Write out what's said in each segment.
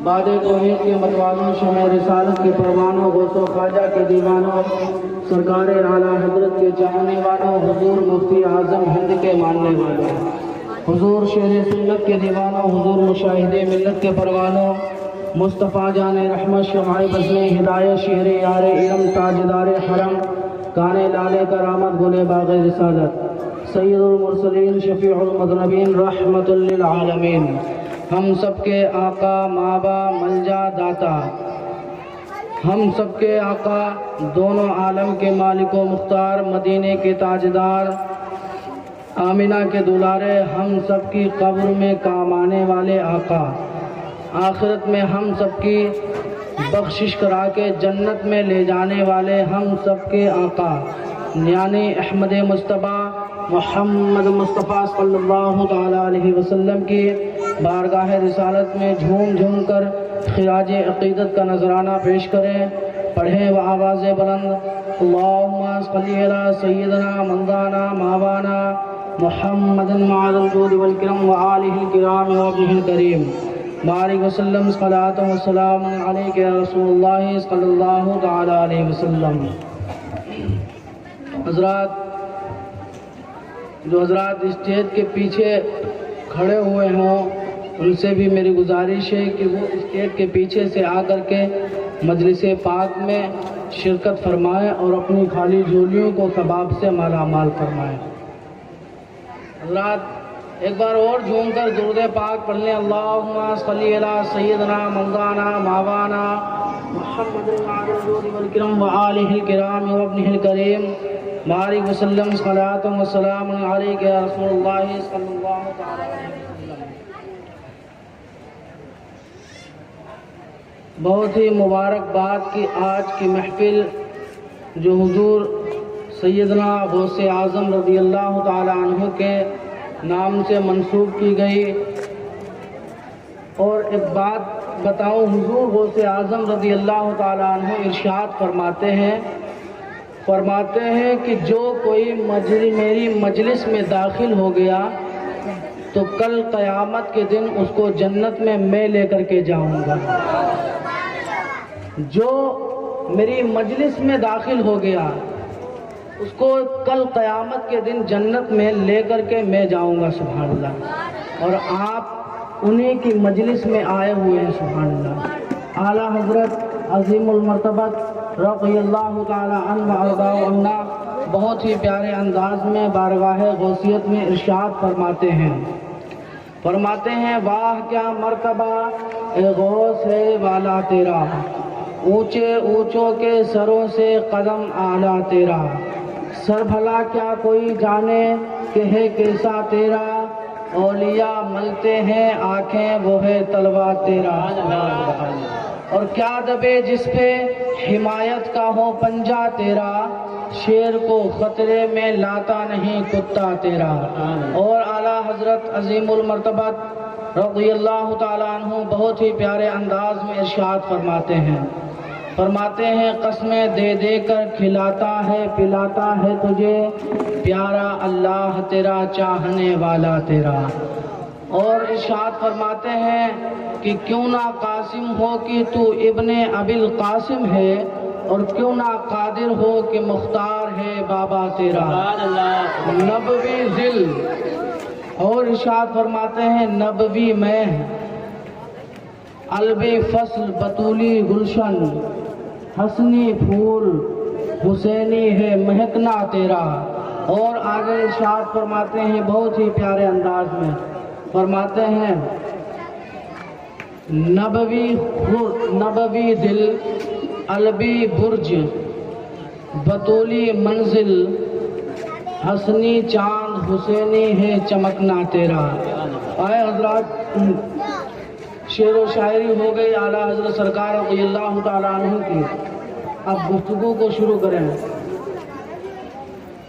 بعد توحید کے متوازن شمع رسالت کے پروانوں غوث و خواجہ کے دیوانوں سرکار اعلیٰ حضرت کے چاہنے والوں حضور مفتی اعظم ہند کے ماننے والوں حضور شیر سنت کے دیوانوں حضور مشاہد ملت کے پروانوں مصطفیٰ جان رحمت شمع بزم ہدایت شہر یار علم تاجدار حرم کان لال کرامت گل باغ رسالت سید المرسلین شفیع المذنبین رحمت للعالمین ہم سب کے آقا مابا ملجا داتا ہم سب کے آقا دونوں عالم کے مالک و مختار مدینے کے تاجدار آمینہ کے دلارے ہم سب کی قبر میں کام آنے والے آقا آخرت میں ہم سب کی بخشش کرا کے جنت میں لے جانے والے ہم سب کے آقا یعنی احمد مصطفیٰ محمد مصطفیٰ صلی اللہ تعالی علیہ وسلم کی بارگاہ رسالت میں جھوم جھوم کر خراج عقیدت کا نذرانہ پیش کریں پڑھیں و آواز بلند اللہم صلی علی سیدنا منزانا ماوانا محمد معاذ الجود والکرم وآلہ الکرام وابنہ الکریم بارک وسلم صلاۃ و سلام علیک یا رسول اللہ صلی اللہ تعالی علیہ وسلم۔ حضرات جو حضرات اسٹیج کے پیچھے کھڑے ہوئے ہوں ان سے بھی میری گزارش ہے کہ وہ اسٹیج کے پیچھے سے آ کر کے مجلس پاک میں شرکت فرمائیں اور اپنی خالی جھولیوں کو ثواب سے مالا مال فرمائیں۔ حضرات ایک بار اور جھوم کر درود پاک پڑھ لیں اللہم صلی علی سیدنا مولانا ماوانا محمد الجود والکرم وآلہ الکرام وابنہ الکریم بارک وسلم صلاۃ و سلام علیک یا رسول اللہ صلی اللہ تعالی علیہ وسلم۔ بہت ہی مبارکباد کی آج کی محفل جو حضور سیدنا غوث اعظم رضی اللہ تعالی عنہ کے نام سے منسوب کی گئی۔ اور ایک بات بتاؤں، حضور غوث اعظم رضی اللہ تعالی عنہ ارشاد فرماتے ہیں کہ جو کوئی میری مجلس میں داخل ہو گیا تو کل قیامت کے دن اس کو جنت میں لے کر کے جاؤں گا۔ جو میری مجلس میں داخل ہو گیا اس کو کل قیامت کے دن جنت میں لے کر کے میں جاؤں گا، سبحان اللہ۔ اور آپ انہی کی مجلس میں آئے ہوئے ہیں، سبحان اللہ۔ اعلیٰ حضرت عظیم المرتبت رضی اللہ تعالی عنہ وارضاہ عنا بہت ہی پیارے انداز میں بارگاہ غوثیت میں ارشاد فرماتے ہیں واہ کیا مرتبہ اے غوث ہے والا تیرا، اونچے اونچوں کے سروں سے قدم اعلیٰ تیرا، سر بھلا کیا کوئی جانے کہ ہے کیسا تیرا، اولیاء ملتے ہیں آنکھیں وہ ہے طلبہ تیرا، اور کیا دبے جس پہ حمایت کا ہو پنجہ تیرا، شیر کو خطرے میں لاتا نہیں کتا تیرا۔ اور اعلیٰ حضرت عظیم المرتبت رضی اللہ تعالیٰ عنہ بہت ہی پیارے انداز میں ارشاد فرماتے ہیں قسمیں دے دے کر کھلاتا ہے پلاتا ہے تجھے پیارا اللہ تیرا چاہنے والا تیرا۔ اور ارشاد فرماتے ہیں کہ کیوں نہ قاسم ہو کہ تو ابن ابی القاسم ہے، اور کیوں نہ قادر ہو کہ مختار ہے بابا تیرا، نبوی ذل۔ اور ارشاد فرماتے ہیں نبوی میں البی فصل بطولی گلشن، حسنی پھول حسینی ہے مہکنا تیرا۔ اور آگے ارشاد فرماتے ہیں بہت ہی پیارے انداز میں فرماتے ہیں نبوی دل البی برج بطولی منزل، حسنی چاند حسینی ہے چمکنا تیرا۔ آئے حضرات شعر و شاعری ہو گئی اعلیٰ حضرت سرکار رضی اللہ تعالیٰ عنہ کی، اب گفتگو کو شروع کریں۔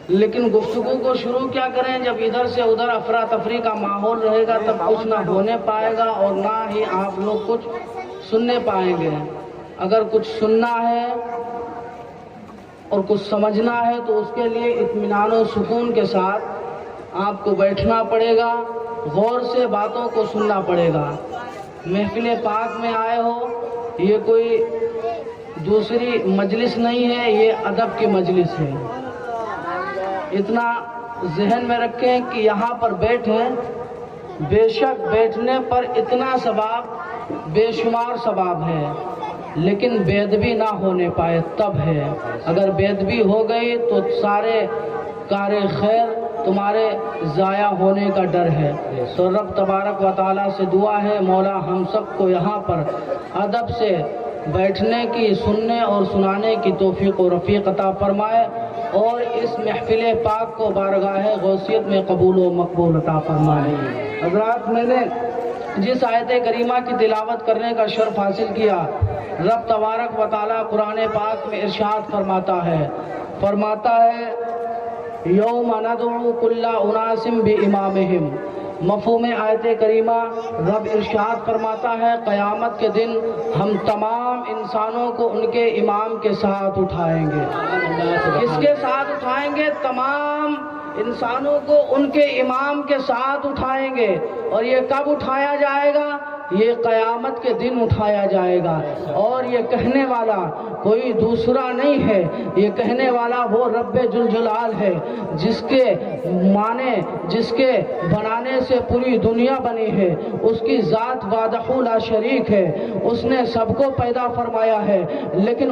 لیکن گفتگو کو شروع کیا کریں جب ادھر سے ادھر افراتفری کا ماحول رہے گا، تب کچھ نہ ہونے پائے گا اور نہ ہی آپ لوگ کچھ سننے پائیں گے۔ اگر کچھ سننا ہے اور کچھ سمجھنا ہے تو اس کے لیے اطمینان و سکون کے ساتھ آپ کو بیٹھنا پڑے گا، غور سے باتوں کو سننا پڑے گا۔ محفل پاک میں آئے ہو، یہ کوئی دوسری مجلس نہیں ہے، یہ ادب کی مجلس ہے۔ اتنا ذہن میں رکھیں کہ یہاں پر بیٹھیں، بے شک بیٹھنے پر اتنا ثواب، بے شمار ثواب ہے، لیکن بے ادبی نہ ہونے پائے تب ہے۔ اگر بے ادبی ہو گئی تو سارے کار خیر تمہارے ضائع ہونے کا ڈر ہے۔ تو رب تبارک و تعالیٰ سے دعا ہے، مولا ہم سب کو یہاں پر ادب سے بیٹھنے کی، سننے اور سنانے کی توفیق و رفیق عطا فرمائے، اور اس محفل پاک کو بارگاہ غوثیت میں قبول و مقبول عطا فرمائے۔ حضرات، میں نے جس آیت کریمہ کی تلاوت کرنے کا شرف حاصل کیا، رب تبارک و تعالیٰ قرآن پاک میں ارشاد فرماتا ہے یوم ندعو کل اناس بامامہم۔ مفہوم آیت کریمہ، رب ارشاد فرماتا ہے قیامت کے دن ہم تمام انسانوں کو ان کے امام کے ساتھ اٹھائیں گے۔ کس کے ساتھ اٹھائیں گے؟ تمام انسانوں کو ان کے امام کے ساتھ اٹھائیں گے۔ اور یہ کب اٹھایا جائے گا؟ یہ قیامت کے دن اٹھایا جائے گا۔ اور یہ کہنے والا کوئی دوسرا نہیں ہے، یہ کہنے والا وہ رب ذوالجلال ہے، جس کے معنی، جس کے بنانے سے پوری دنیا بنی ہے۔ اس کی ذات وحدہ لا شریک ہے، اس نے سب کو پیدا فرمایا ہے، لیکن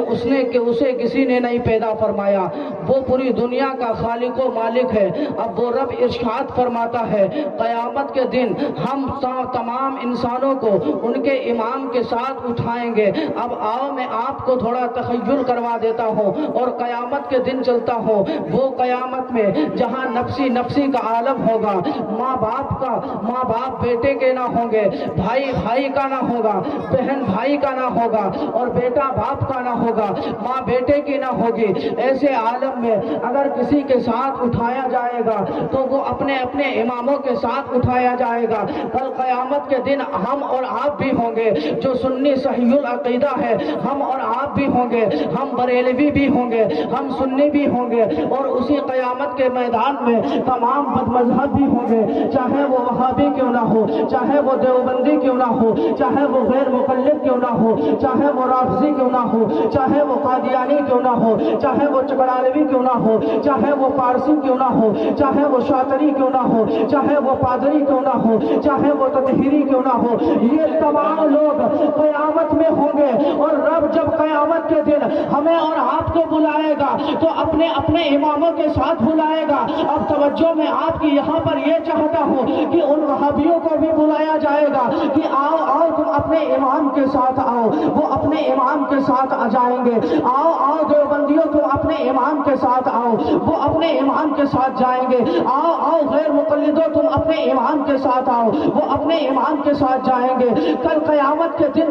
اسے کسی نے نہیں پیدا فرمایا۔ وہ پوری دنیا کا خالق و مالک ہے۔ اب وہ رب ارشاد فرماتا ہے قیامت کے دن ہم تمام انسانوں کو ان کے امام کے ساتھ اٹھائیں گے۔ اب آؤ میں آپ کو تھوڑا تخیل کروا دیتا ہوں اور قیامت کے دن چلتا ہوں۔ وہ قیامت میں جہاں نفسی نفسی کا عالم ہوگا، ماں باپ بیٹے کے نہ ہوں گے، بھائی کا نہ ہوگا، بہن بھائی کا نہ ہوگا، اور بیٹا باپ کا نہ ہوگا، ماں بیٹے کی نہ ہوگی۔ ایسے عالم میں اگر کسی کے ساتھ اٹھایا جائے گا تو وہ اپنے اماموں کے ساتھ اٹھایا جائے گا۔ کل قیامت کے دن ہم اور آپ بھی ہوں گے، جو سنی صحیح العقیدہ ہے ہم اور آپ بھی ہوں گے، ہم بریلوی بھی ہوں گے، ہم سنی بھی ہوں گے، اور اسی قیامت کے میدان میں تمام بد مذہب بھی ہوں گے، چاہے وہ وہابی کیوں نہ ہو، چاہے وہ دیوبندی کیوں نہ ہو، چاہے وہ غیر مقلد کیوں نہ ہو، چاہے وہ رافضی کیوں نہ ہو، چاہے وہ قادیانی کیوں نہ ہو، چاہے وہ چکڑالوی کیوں نہ ہو، چاہے وہ پارسی کیوں نہ ہو، چاہے وہ شاطری کیوں نہ ہو، چاہے وہ پادری کیوں نہ ہو، چاہے وہ تطہیری کیوں نہ ہو، یہ تمام لوگ قیامت میں ہوں گے۔ اور رب جب قیامت کے دن ہمیں اور آپ کو بلائے گا تو اپنے اماموں کے ساتھ بلائے گا۔ اب توجہ میں آپ کی یہاں پر یہ چاہتا ہوں کہ ان وہابیوں کو بھی بلایا جائے گا کہ آؤ تم اپنے امام کے ساتھ آؤ، وہ اپنے امام کے ساتھ آ جائیں گے۔ آؤ دیوبندیوں تم اپنے امام کے ساتھ آؤ، وہ اپنے امام کے ساتھ جائیں گے۔ آؤ غیر مقلدوں تم اپنے امام کے ساتھ آؤ، وہ اپنے امام کے ساتھ جائیں گے۔ کل قیامت کے دن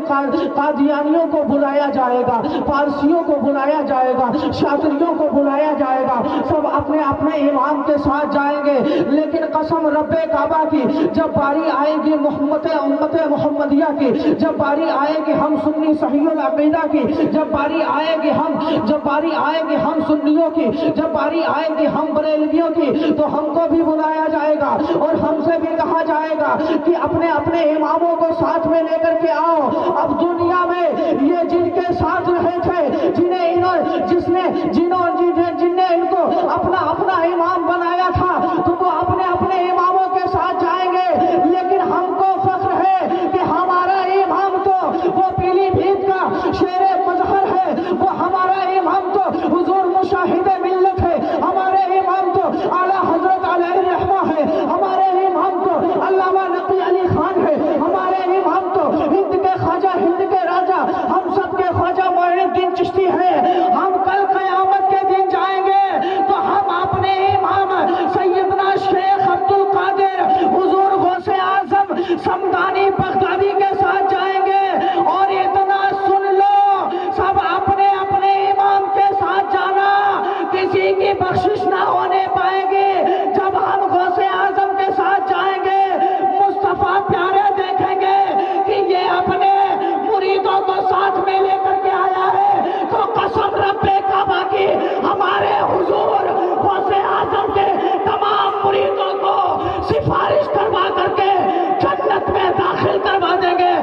قادیانیوں کو بلایا جائے گا، پارسیوں کو بلایا جائے گا، شاطریوں کو بلایا جائے گا، سب اپنے امام کے ساتھ جائیں گے۔ لیکن قسم رب کعبہ کی، جب باری آئے گی امت محمدیہ کی، جب باری آئے گی ہم سنی صحیح العقیدہ کی، جب باری آئے گی ہم سنیوں کی، جب باری آئے گی ہم بریلویوں کی، تو ہم کو بھی بلایا جائے گا اور ہم سے بھی کہا جائے گا کہ اپنے اماموں کو ساتھ میں لے کر کے آؤ۔ اب دنیا میں یہ جن کے ساتھ رہے تھے، جن نے ان کو اپنا امام بنایا تھا، تو وہ اپنے اماموں کے ساتھ جائیں گے۔ لیکن ہم کو فخر ہے کہ ہمارا امام تو وہ پیلی بھیت کا شیر مظہر ہے، وہ ہمارا امام تو حضور مشاہد ملت ہے، ہمارے امام تو اعلیٰ حضرت علیہ الرحمہ ہے، ہمارے امام تو علامہ نقی علی خان ہے، ہمارے امام تو ہند کے خواجہ، ہند کے راجہ، ہم سب کے خواجہ معین الدین چشتی ہے۔ ہم کل قیامت کے دن جائیں گے تو ہم اپنے امام سیدنا شیخ عبد القادر حضور غوث اعظم سمدانی بغدادی کے ساتھ جائیں گے۔ اور اتنا سن لو، سب اپنے امام کے ساتھ جانا، کسی کی بخشش نہ ہونے پائے گی۔ جب ہم غوث اعظم کے ساتھ جائیں گے، مصطفیٰ پیارے دیکھیں گے کہ یہ اپنے مریدوں کو ساتھ میں لے کر کے آیا ہے، تو قسم رب کعبہ کی، ہمارے حضور غوث اعظم کے تمام مریدوں کو سفارش کروا کر کے جنت میں داخل کروا دیں گے۔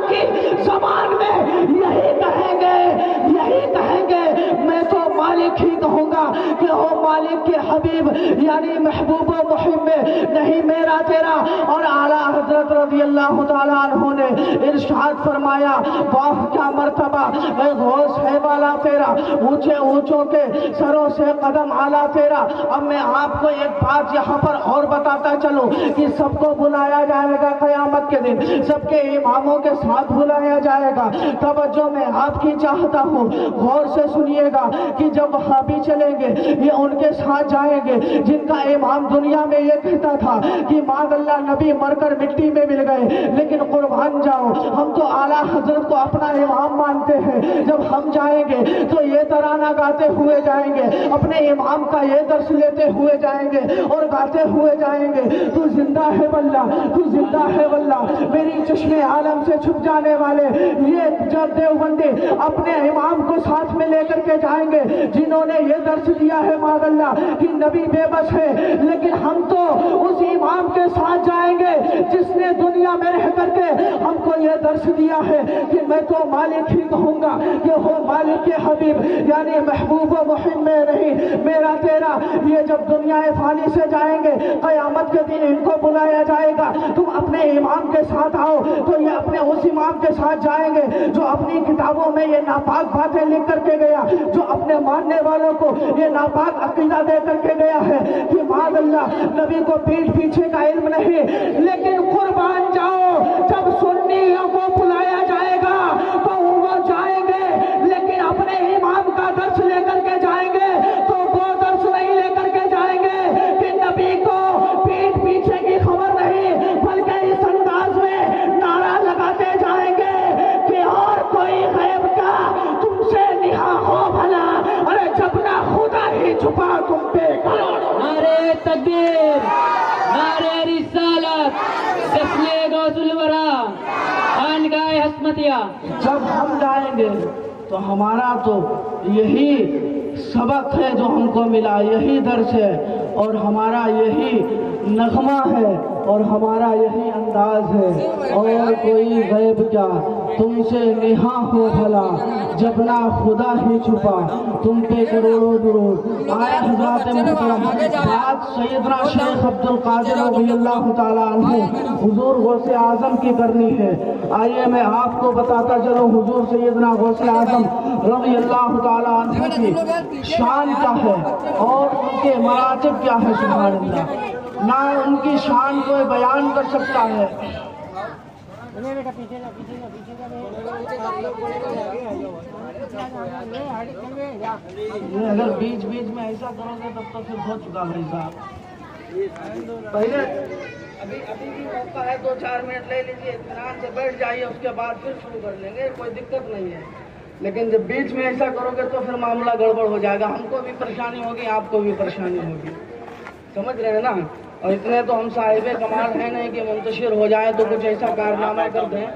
کی زبان میں یہی کہیں گے میں تو مالک ہی کہوں گا کہ ہو مالک کے حبیب یعنی محبوب و محب میں نہیں میرا تیرا۔ اور اعلیٰ حضرت رضی اللہ تعالیٰ عنہ نے ارشاد فرمایا واہ کیا مرتبہ اے غوث ہے والا تیرا، اونچے اونچوں کے سروں سے قدم اعلیٰ تیرا۔ اب میں آپ کو ایک بات یہاں پر اور بتاتا چلوں کہ سب کو بلایا جائے گا قیامت کے دن، سب کے اماموں کے ساتھ بلایا جائے گا۔ توجہ میں آپ کی چاہتا ہوں، غور سے سنیے گا کہ جب وہابی چلیں گے یہ ان کے ساتھ جائیں گے جن کا امام دنیا میں یہ کہتا تھا کہ معاذ اللہ نبی مر کر مٹی میں مل گئے، لیکن قربان جاؤ ہم تو اعلیٰ حضرت کو اپنا امام مانتے ہیں۔ جب ہم جائیں گے تو یہ ترانہ گاتے ہوئے جائیں گے، اپنے امام کا یہ درس لیتے ہوئے جائیں گے اور گاتے ہوئے جائیں گے تو زندہ ہے واللہ، تو زندہ ہے واللہ۔ میری چشم عالم سے چھپ جانے والے یہ جب دیوبندی اپنے امام کو ساتھ میں لے کر کے جائیں گے جنہوں نے یہ درس دیا ہے معاذ اللہ کہ نبی بے بس ہے، لیکن ہم تو اس امام کے ساتھ جائیں گے جس نے دنیا میں رہ کر کے ہم کو یہ درس دیا ہے کہ میں تو مالک ہی کہوں گا کہ ہو مالک کے حبیب یعنی محبوب و محب میں نہیں میرا تیرا۔ یہ جب دنیا فانی سے جائیں گے قیامت کے دن ان کو بلایا جائے گا تم اپنے امام کے ساتھ آؤ، تو یہ اپنے اس امام کے ساتھ جائیں گے جو اپنی کتابوں میں یہ ناپاک باتیں لکھ کر کے گیا، جو اپنے ماننے والوں کو یہ ناپاک عقیدہ دے کر کے گیا ہے کہ معاذ اللہ نبی کو پیٹھ پیچھے کا علم نہیں۔ لیکن قربان جاؤ جب سنیوں کو بلایا جائے گا تو وہ جائیں گے لیکن اپنے امام کا درس لے کر کے جائیں گے، تو وہ درس نہیں لے کر کے جائیں گے کہ نبی کو پیٹھ پیچھے کی خبر نہیں، بلکہ اس انداز میں نعرہ لگاتے جائیں گے کہ اور کوئی غیب کا تم سے نہا ہو بھلا، ارے جب نہ خدا ہی چھپا تم پہ کرو۔ نعرے تکبیر، نعرے رسالت، تسلیہ غوث الورا، خانقاہ حسمتیہ۔ جب ہم جائیں گے تو ہمارا تو یہی سبق ہے جو ہم کو ملا، یہی درس ہے اور ہمارا یہی نغمہ ہے اور ہمارا یہی انداز ہے، اور کوئی غیب کیا تم سے نہا ہو بھلا، جب نہ خدا ہی چھپا تم پہ کروڑوں درود۔ آیا حضرات محترم بات سیدنا شیخ عبد القادر رضی اللہ تعالیٰ عنہ حضور غوث اعظم کی کرنی ہے۔ آئیے میں آپ کو بتاتا چلوں حضور سیدنا غوث اعظم رضی اللہ تعالیٰ عنہ کی شان کیا ہے اور ان کے مراتب کیا ہے، سبحان اللہ، نہ ان کی شان کوئی بیان کر سکتا ہے۔ اگر بیچ بیچ میں ایسا کرو گے تب تو پھر ہو چکا بھائی صاحب۔ پہلے ابھی بھی موقع ہے، 2-4 منٹ لے لیجیے، اطمینان سے بیٹھ جائیے، اس کے بعد پھر شروع کر لیں گے، کوئی دقت نہیں ہے۔ لیکن جب بیچ میں ایسا کرو گے تو پھر معاملہ گڑبڑ ہو جائے گا، ہم کو بھی پریشانی ہوگی، آپ کو بھی پریشانی ہوگی، سمجھ رہے ہیں نا۔ اور اتنے تو ہم صاحب کمال ہیں نہیں کہ منتشر ہو جائے تو کچھ ایسا کارنامہ کر دیں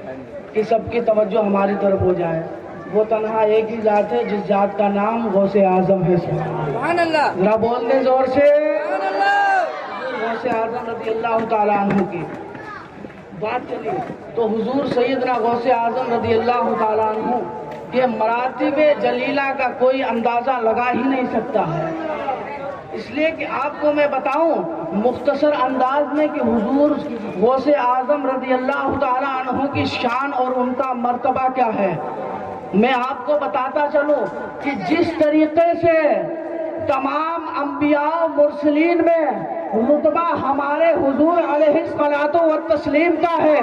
کہ سب کی توجہ ہماری طرف ہو جائے۔ وہ تنہا ایک ہی ذات ہے جس ذات کا نام غوث اعظم ہے، سبحان اللہ، ذرا بول دیں زور سے سبحان اللہ۔ غوث اعظم رضی اللہ تعالیٰ عنہ کی بات چلی تو حضور سیدنا غوث اعظم رضی اللہ تعالیٰ عنہ کے مراتب جلیلہ کا کوئی اندازہ لگا ہی نہیں سکتا ہے، اس لیے کہ آپ کو میں بتاؤں مختصر انداز میں کہ حضور غوث اعظم رضی اللہ تعالیٰ عنہ کی شان اور ان کا مرتبہ کیا ہے۔ میں آپ کو بتاتا چلوں کہ جس طریقے سے تمام انبیاء و مرسلین میں رتبہ ہمارے حضور علیہ الصلوۃ والتسلیم کا ہے،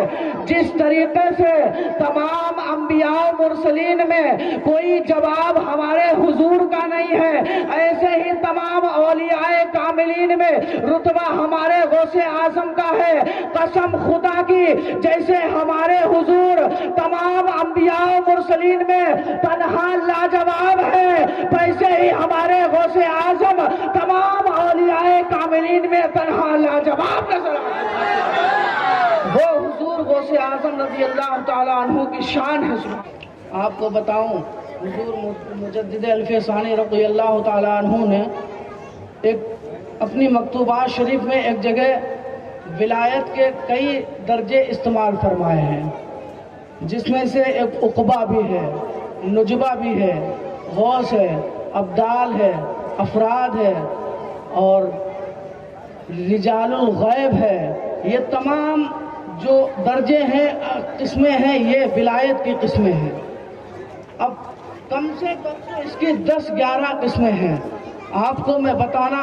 جس طریقے سے تمام انبیاء و مرسلین میں کوئی جواب ہمارے حضور کا نہیں ہے، ایسے ہی تمام اولیاء کاملین میں رتبہ ہمارے غوث اعظم کا ہے۔ قسم خدا کی جیسے ہمارے حضور تمام انبیاء و مرسلین میں تنہا لاجواب ہے، ویسے ہی ہمارے غوث اعظم تمام اولیاء کاملین میں تنہا لاجواب نظر آتا ہے۔ وہ حضور غوث اعظم رضی اللہ تعالیٰ عنہ کی شان ہے۔ آپ کو بتاؤں حضور مجدد الف ثانی رضی اللہ تعالیٰ عنہ نے ایک اپنی مکتوبات شریف میں ایک جگہ ولایت کے کئی درجے استعمال فرمائے ہیں۔ جس میں سے ایک عقبہ بھی ہے، نجبہ بھی ہے، غوث ہے، ابدال ہے، افراد ہے اور رجال الغیب ہے۔ یہ تمام جو درجے ہیں، قسمیں ہیں، یہ ولایت کی قسمیں ہیں۔ اب کم سے کم تو اس کی 10-11 قسمیں ہیں۔ آپ کو میں بتانا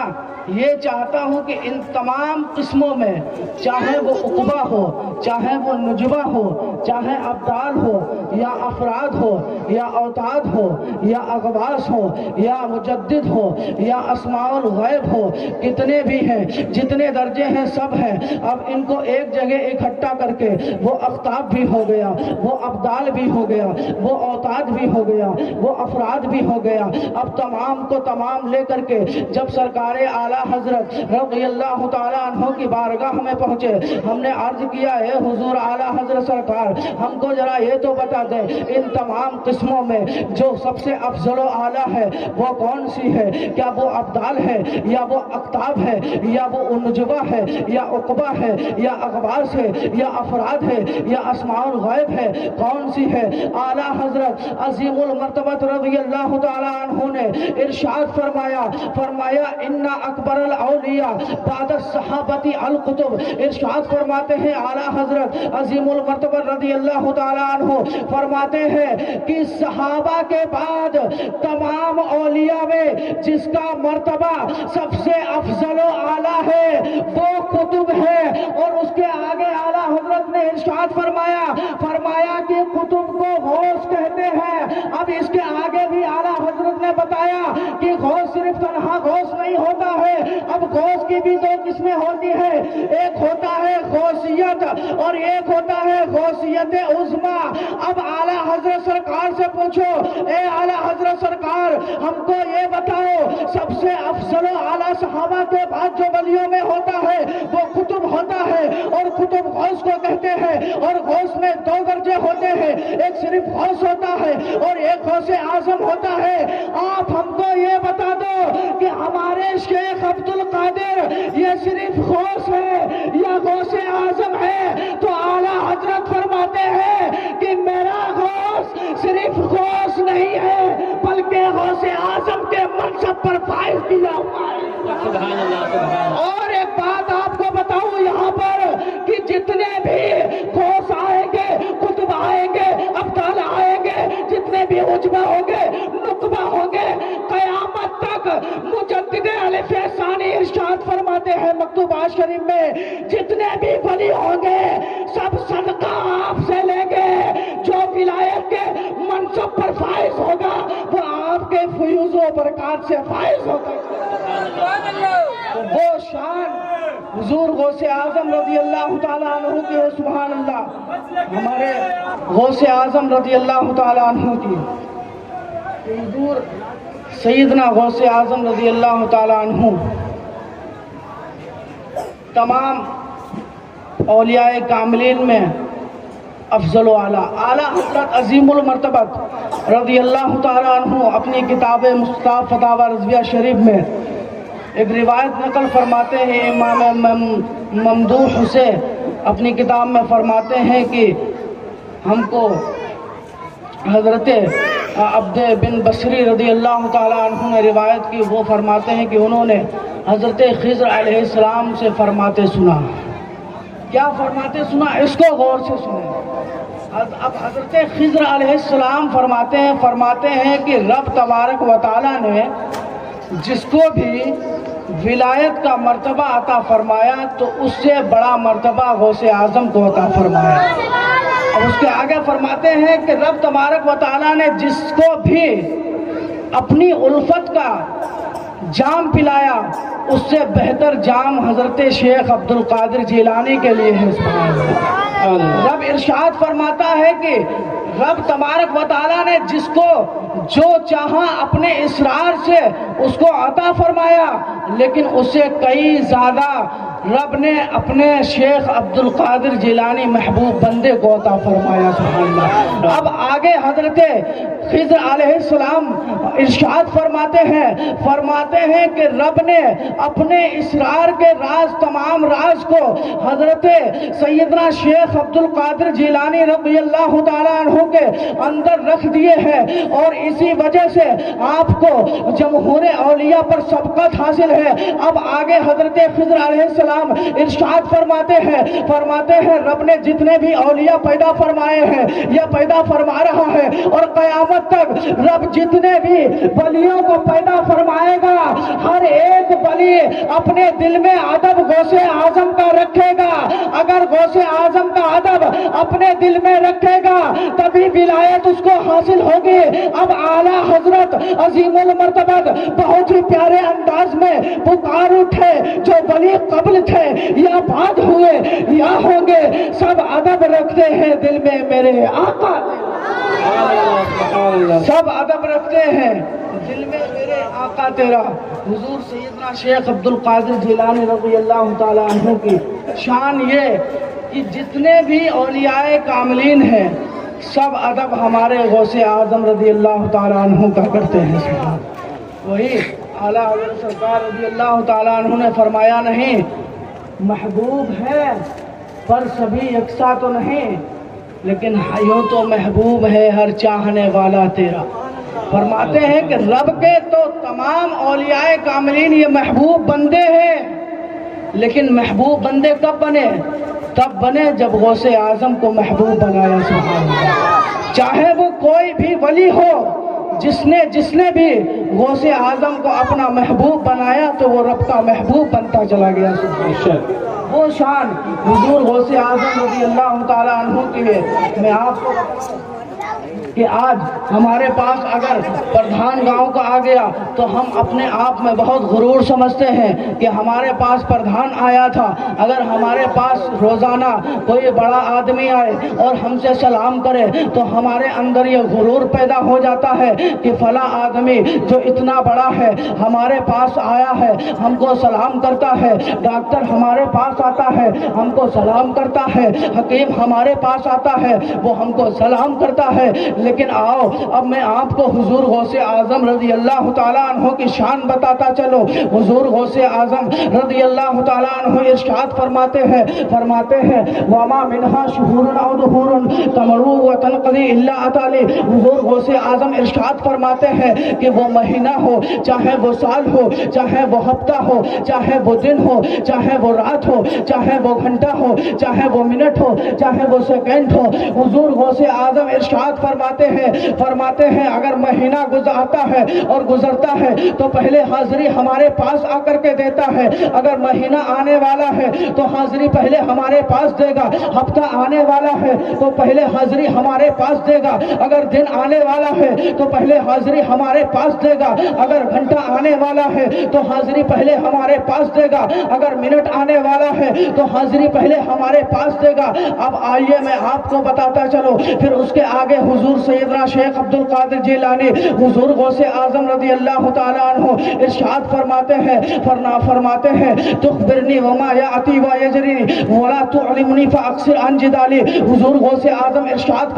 یہ چاہتا ہوں کہ ان تمام قسموں میں، چاہے وہ عقبہ ہو، چاہے وہ نجبہ ہو، چاہے ابدال ہو یا افراد ہو یا اوتاد ہو یا اغواص ہو یا مجدد ہو یا اسماء الغیب ہو، کتنے بھی ہیں، جتنے درجے ہیں سب ہیں۔ اب ان کو ایک جگہ اکٹھا کر کے وہ اقطاب بھی ہو گیا، وہ ابدال بھی ہو گیا، وہ اوتاد بھی ہو گیا، وہ افراد بھی ہو گیا۔ اب تمام کو تمام لے کر کے جب سرکار اعلیٰ حضرت رضی اللہ تعالیٰ عنہ کی بارگاہ میں پہنچے، ہم نے عرض کیا ہے حضور اعلیٰ حضرت سرکار ہم کو ذرا یہ تو بتا دیں، ان تمام قسموں میں جو سب سے افضل و اعلیٰ ہے وہ کون سی ہے؟ کیا وہ ابدال ہے یا وہ اقطاب ہے یا وہ نجبہ ہے یا عقبہ ہے یا اغواص ہے یا افراد ہے یا اسماء الغیب ہے؟ کون سی ہے؟ اعلیٰ حضرت عظیم المرتبہ رضی اللہ تعالیٰ عنہ نے ارشاد فرمایا ان اکبر الاولیاء بعد الصحابہ القطب۔ ارشاد فرماتے ہیں اعلیٰ حضرت عظیم المرتبہ رضی اللہ تعالیٰ عنہ فرماتے ہیں کہ صحابہ کے بعد تمام اولیاء میں جس کا مرتبہ سب سے افضل و اعلیٰ ہے وہ قطب ہے۔ اور اس کے آگے اعلیٰ حضرت نے ارشاد فرمایا کہ قطب کو غوث کہتے ہیں۔ اب اس کے آگے بھی اعلیٰ حضرت نے بتایا کہ غوث صرف تنہا غوث نہیں ہوتا ہے، اب غوث کی بھی 2 قسمیں ہوتی ہیں، ایک ہوتا ہے غوثیت اور ایک ہوتا ہے غوثیت عظمیٰ۔ اب اعلیٰ حضرت سرکار سے پوچھو، اے اعلیٰ حضرت سرکار ہم کو یہ بتاؤ، سب سے افضل و اعلیٰ صحابہ کے بعد جو ولیوں میں ہوتا ہے وہ قطب ہوتا ہے، اور قطب غوث کو کہتے ہیں، اور غوث میں 2 درجے ہوتے ہیں، ایک صرف غوث ہوتا ہے اور ایک غوث اعظم ہوتا ہے۔ آپ ہم کو یہ بتا دو کہ ہمارے شیخ عبد القادر یہ صرف غوث ہے یا غوث اعظم ہے؟ تو اعلیٰ حضرت فرماتے ہیں کہ میرا غوث صرف غوث نہیں ہے بلکہ غوث اعظم کے منصب پر فائز کیا ہوا ہے۔ سبحان اللہ، سبحان اللہ۔ اور ایک بات آپ کو بتاؤں یہاں پر کہ جتنے بھی غوث آئیں گے، قطب آئیں گے، ابدال آئیں گے، جتنے بھی عجبہ ہوں گے، نقبہ ہوں گے، قیامت تک مجدد الف ثانی ارشاد فرماتے ہیں مکتوبات شریف میں، جتنے بھی ولی ہوں گے سب صدقہ آپ سے لیں گے۔ جو ولایت کے منصب پر فائز ہوگا وہ آپ کے فیوز و برکات سے فائز ہوگا۔ وہ شان حضور غوث اعظم رضی اللہ تعالیٰ عنہ کی ہے، سبحان اللہ، ہمارے غوث اعظم رضی اللہ تعالیٰ عنہ کی، حضور سیدنا غوث اعظم رضی اللہ تعالیٰ عنہ تمام اولیاء کاملین میں افضل و اعلیٰ۔ اعلیٰ حضرت عظیم المرتبہ رضی اللہ تعالیٰ عنہ اپنی کتاب مصطفیٰ فتاوی رضویہ شریف میں ایک روایت نقل فرماتے ہیں، امام ممدوح سے اپنی کتاب میں فرماتے ہیں کہ ہم کو حضرت عبد بن بصری رضی اللہ تعالیٰ عنہ نے روایت کی، وہ فرماتے ہیں کہ انہوں نے حضرت خضر علیہ السلام سے فرماتے سنا۔ کیا فرماتے سنا؟ اس کو غور سے سنیں۔ اب حضرت خضر علیہ السلام فرماتے ہیں کہ رب تبارک و تعالیٰ نے جس کو بھی ولایت کا مرتبہ عطا فرمایا تو اس سے بڑا مرتبہ غوث اعظم کو عطا فرمایا۔ اب اس کے آگے فرماتے ہیں کہ رب تبارک و تعالیٰ نے جس کو بھی اپنی الفت کا جام پلایا اس سے بہتر جام حضرت شیخ عبد القادر جیلانی کے لیے ہے، سبحان اللہ۔ رب ارشاد فرماتا ہے کہ رب تبارک و تعالیٰ نے جس کو جو چاہا اپنے اسرار سے اس کو عطا فرمایا، لیکن اس سے کئی زیادہ رب نے اپنے شیخ عبد القادر جیلانی محبوب بندے کو عطا فرمایا، سبحان اللہ۔ اب آگے حضرت خضر علیہ السلام ارشاد فرماتے ہیں کہ رب نے اپنے اسرار کے راز تمام راز کو حضرت سیدنا شیخ عبد القادر جیلانی رضی اللہ تعالیٰ عنہ کے اندر رکھ دیے ہیں، اور اسی وجہ سے آپ کو جمہور اولیاء پر سبقت حاصل ہے۔ اب آگے حضرت خضر علیہ السلام ارشاد فرماتے ہیں رب نے جتنے بھی اولیاء پیدا فرمائے ہیں یا پیدا فرما رہا ہے، اور قیامت تک رب جتنے بھی ولیوں کو پیدا فرمائے گا، ہر ایک ولی اپنے دل میں ادب غوث اعظم کا رکھے گا۔ اگر غوث اعظم کا ادب اپنے دل میں رکھے گا تبھی ولایت اس کو حاصل ہوگی۔ اب اعلیٰ حضرت عظیم المرتبت بہت ہی پیارے انداز میں پکار اٹھے، جو ولی قبل تھے یا بعد ہوئے یا ہوں گے، سب ادب رکھتے ہیں دل میں میرے آقا، سب ادب رکھتے ہیں دل میں میرے آقا تیرا۔ حضور سیدنا شیخ عبد القادر جیلانی رضی اللہ تعالیٰ عنہ کی شان یہ کہ جتنے بھی اولیاء کاملین ہیں سب ادب ہمارے غوث اعظم رضی اللہ تعالیٰ عنہ کا کرتے ہیں۔ وہی اعلیٰ حضرت سرکار رضی اللہ تعالیٰ عنہ نے فرمایا نہیں، محبوب ہے پر سبھی یکساں تو نہیں، لیکن یوں تو محبوب ہے ہر چاہنے والا تیرا۔ فرماتے ہیں کہ رب کے تو تمام اولیاء کاملین یہ محبوب بندے ہیں، لیکن محبوب بندے کب بنے؟ تب بنے جب غوث اعظم کو محبوب بنایا۔ سبحان اللہ۔ چاہے وہ کوئی بھی ولی ہو، جس نے بھی غوث اعظم کو اپنا محبوب بنایا تو وہ رب کا محبوب بنتا چلا گیا۔ وہ شان حضور غوث اعظم رضی اللہ تعالیٰ عنہ کی ہے۔ میں آپ کو کہ آج ہمارے پاس اگر پردھان گاؤں کا آ گیا تو ہم اپنے آپ میں بہت غرور سمجھتے ہیں کہ ہمارے پاس پردھان آیا تھا۔ اگر ہمارے پاس روزانہ کوئی بڑا آدمی آئے اور ہم سے سلام کرے تو ہمارے اندر یہ غرور پیدا ہو جاتا ہے کہ فلاں آدمی جو اتنا بڑا ہے ہمارے پاس آیا ہے، ہم کو سلام کرتا ہے، ڈاکٹر ہمارے پاس آتا ہے ہم کو سلام کرتا ہے، حکیم ہمارے پاس آتا ہے وہ ہم کو سلام کرتا ہے۔ لیکن آؤ اب میں آپ کو حضور غوث اعظم رضی اللہ تعالیٰ عنہ کی شان بتاتا چلو۔ حضور غوث اعظم رضی اللہ تعالیٰ عنہ ارشاد فرماتے ہیں وَمَا مِنْهَا شُهُورٌ أَوْ دُهُورٌ تَمُرُّ وَتَنْقَضِي إِلَّا أَتَىٰ لِي۔ حضور غوث اعظم ارشاد فرماتے ہیں کہ وہ مہینہ ہو، چاہے وہ سال ہو، چاہے وہ ہفتہ ہو، چاہے وہ دن ہو، چاہے وہ رات ہو، چاہے وہ گھنٹہ ہو، چاہے وہ منٹ ہو، چاہے وہ سیکنڈ ہو، حضور غوث اعظم ارشاد فرماتے ہیں اگر مہینہ آتا ہے اور گزرتا ہے تو پہلے حاضری ہمارے پاس آ کر کے دیتا ہے۔ اگر مہینہ آنے والا ہے تو حاضری پہلے ہمارے پاس دے گا، ہفتہ آنے والا ہے تو پہلے حاضری ہمارے پاس دے گا، اگر دن آنے والا ہے تو پہلے حاضری ہمارے پاس دے گا، اگر گھنٹہ آنے والا ہے تو حاضری پہلے ہمارے پاس دے گا، اگر منٹ آنے والا ہے تو حاضری پہلے ہمارے پاس دے گا۔ اب آئیے میں آپ کو بتاتا چلو، پھر اس کے آگے حضور سیدنا شیخ عبد القادر جیلانی حضور غوث اعظم رضی اللہ تعالیٰ عنہ ارشاد فرماتے ہیں تخبرنی وما یاتی و یجری ولا تعلمنی فاکثر عن جدالی۔ حضور غوث اعظم ارشاد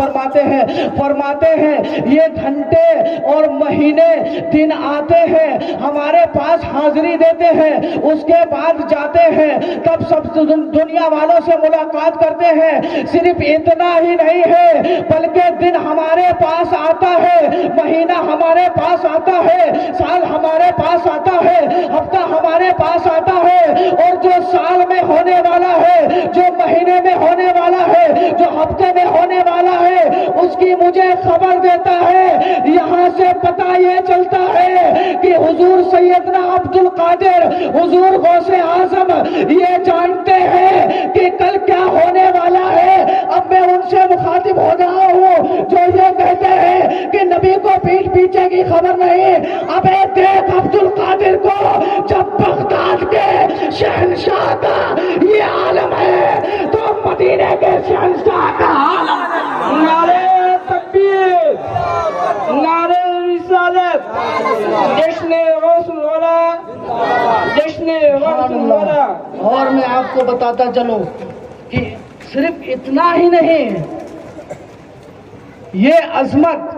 فرماتے ہیں یہ گھنٹے اور مہینے دن آتے ہیں ہمارے پاس حاضری دیتے ہیں، اس کے بعد جاتے ہیں، تب سب دنیا والوں سے ملاقات کرتے ہیں۔ صرف اتنا ہی نہیں ہے بلکہ دن ہمارے پاس آتا ہے، مہینہ ہمارے پاس آتا ہے، سال ہمارے پاس آتا ہے، ہفتہ ہمارے پاس آتا ہے، اور جو سال میں ہونے والا ہے، جو مہینے میں ہونے والا ہے، جو ہفتے میں ہونے والا ہے، اس کی مجھے خبر دیتا ہے۔ یہاں سے پتہ یہ چلتا ہے کہ حضور سیدنا عبد القادر حضور غوث اعظم یہ جانتے ہیں کہ کل کیا ہونے والا ہے۔ اب میں ان سے مخاطب ہو رہا ہوں جو یہ کہتے ہیں کہ نبی کو پیٹ پیچھے کی خبر نہیں۔ اب دیکھ عبد القادر کو، جب بغداد کے شہنشاہ کا یہ عالم ہے تو مدینے کے شہنشاہ کا عالم ہے۔ نعرہ تکبیر، نعرہ رسالت، جشن غوث الورا، جشن غوث الورا۔ اور میں آپ کو بتاتا چلوں کہ صرف اتنا ہی نہیں، یہ عظمت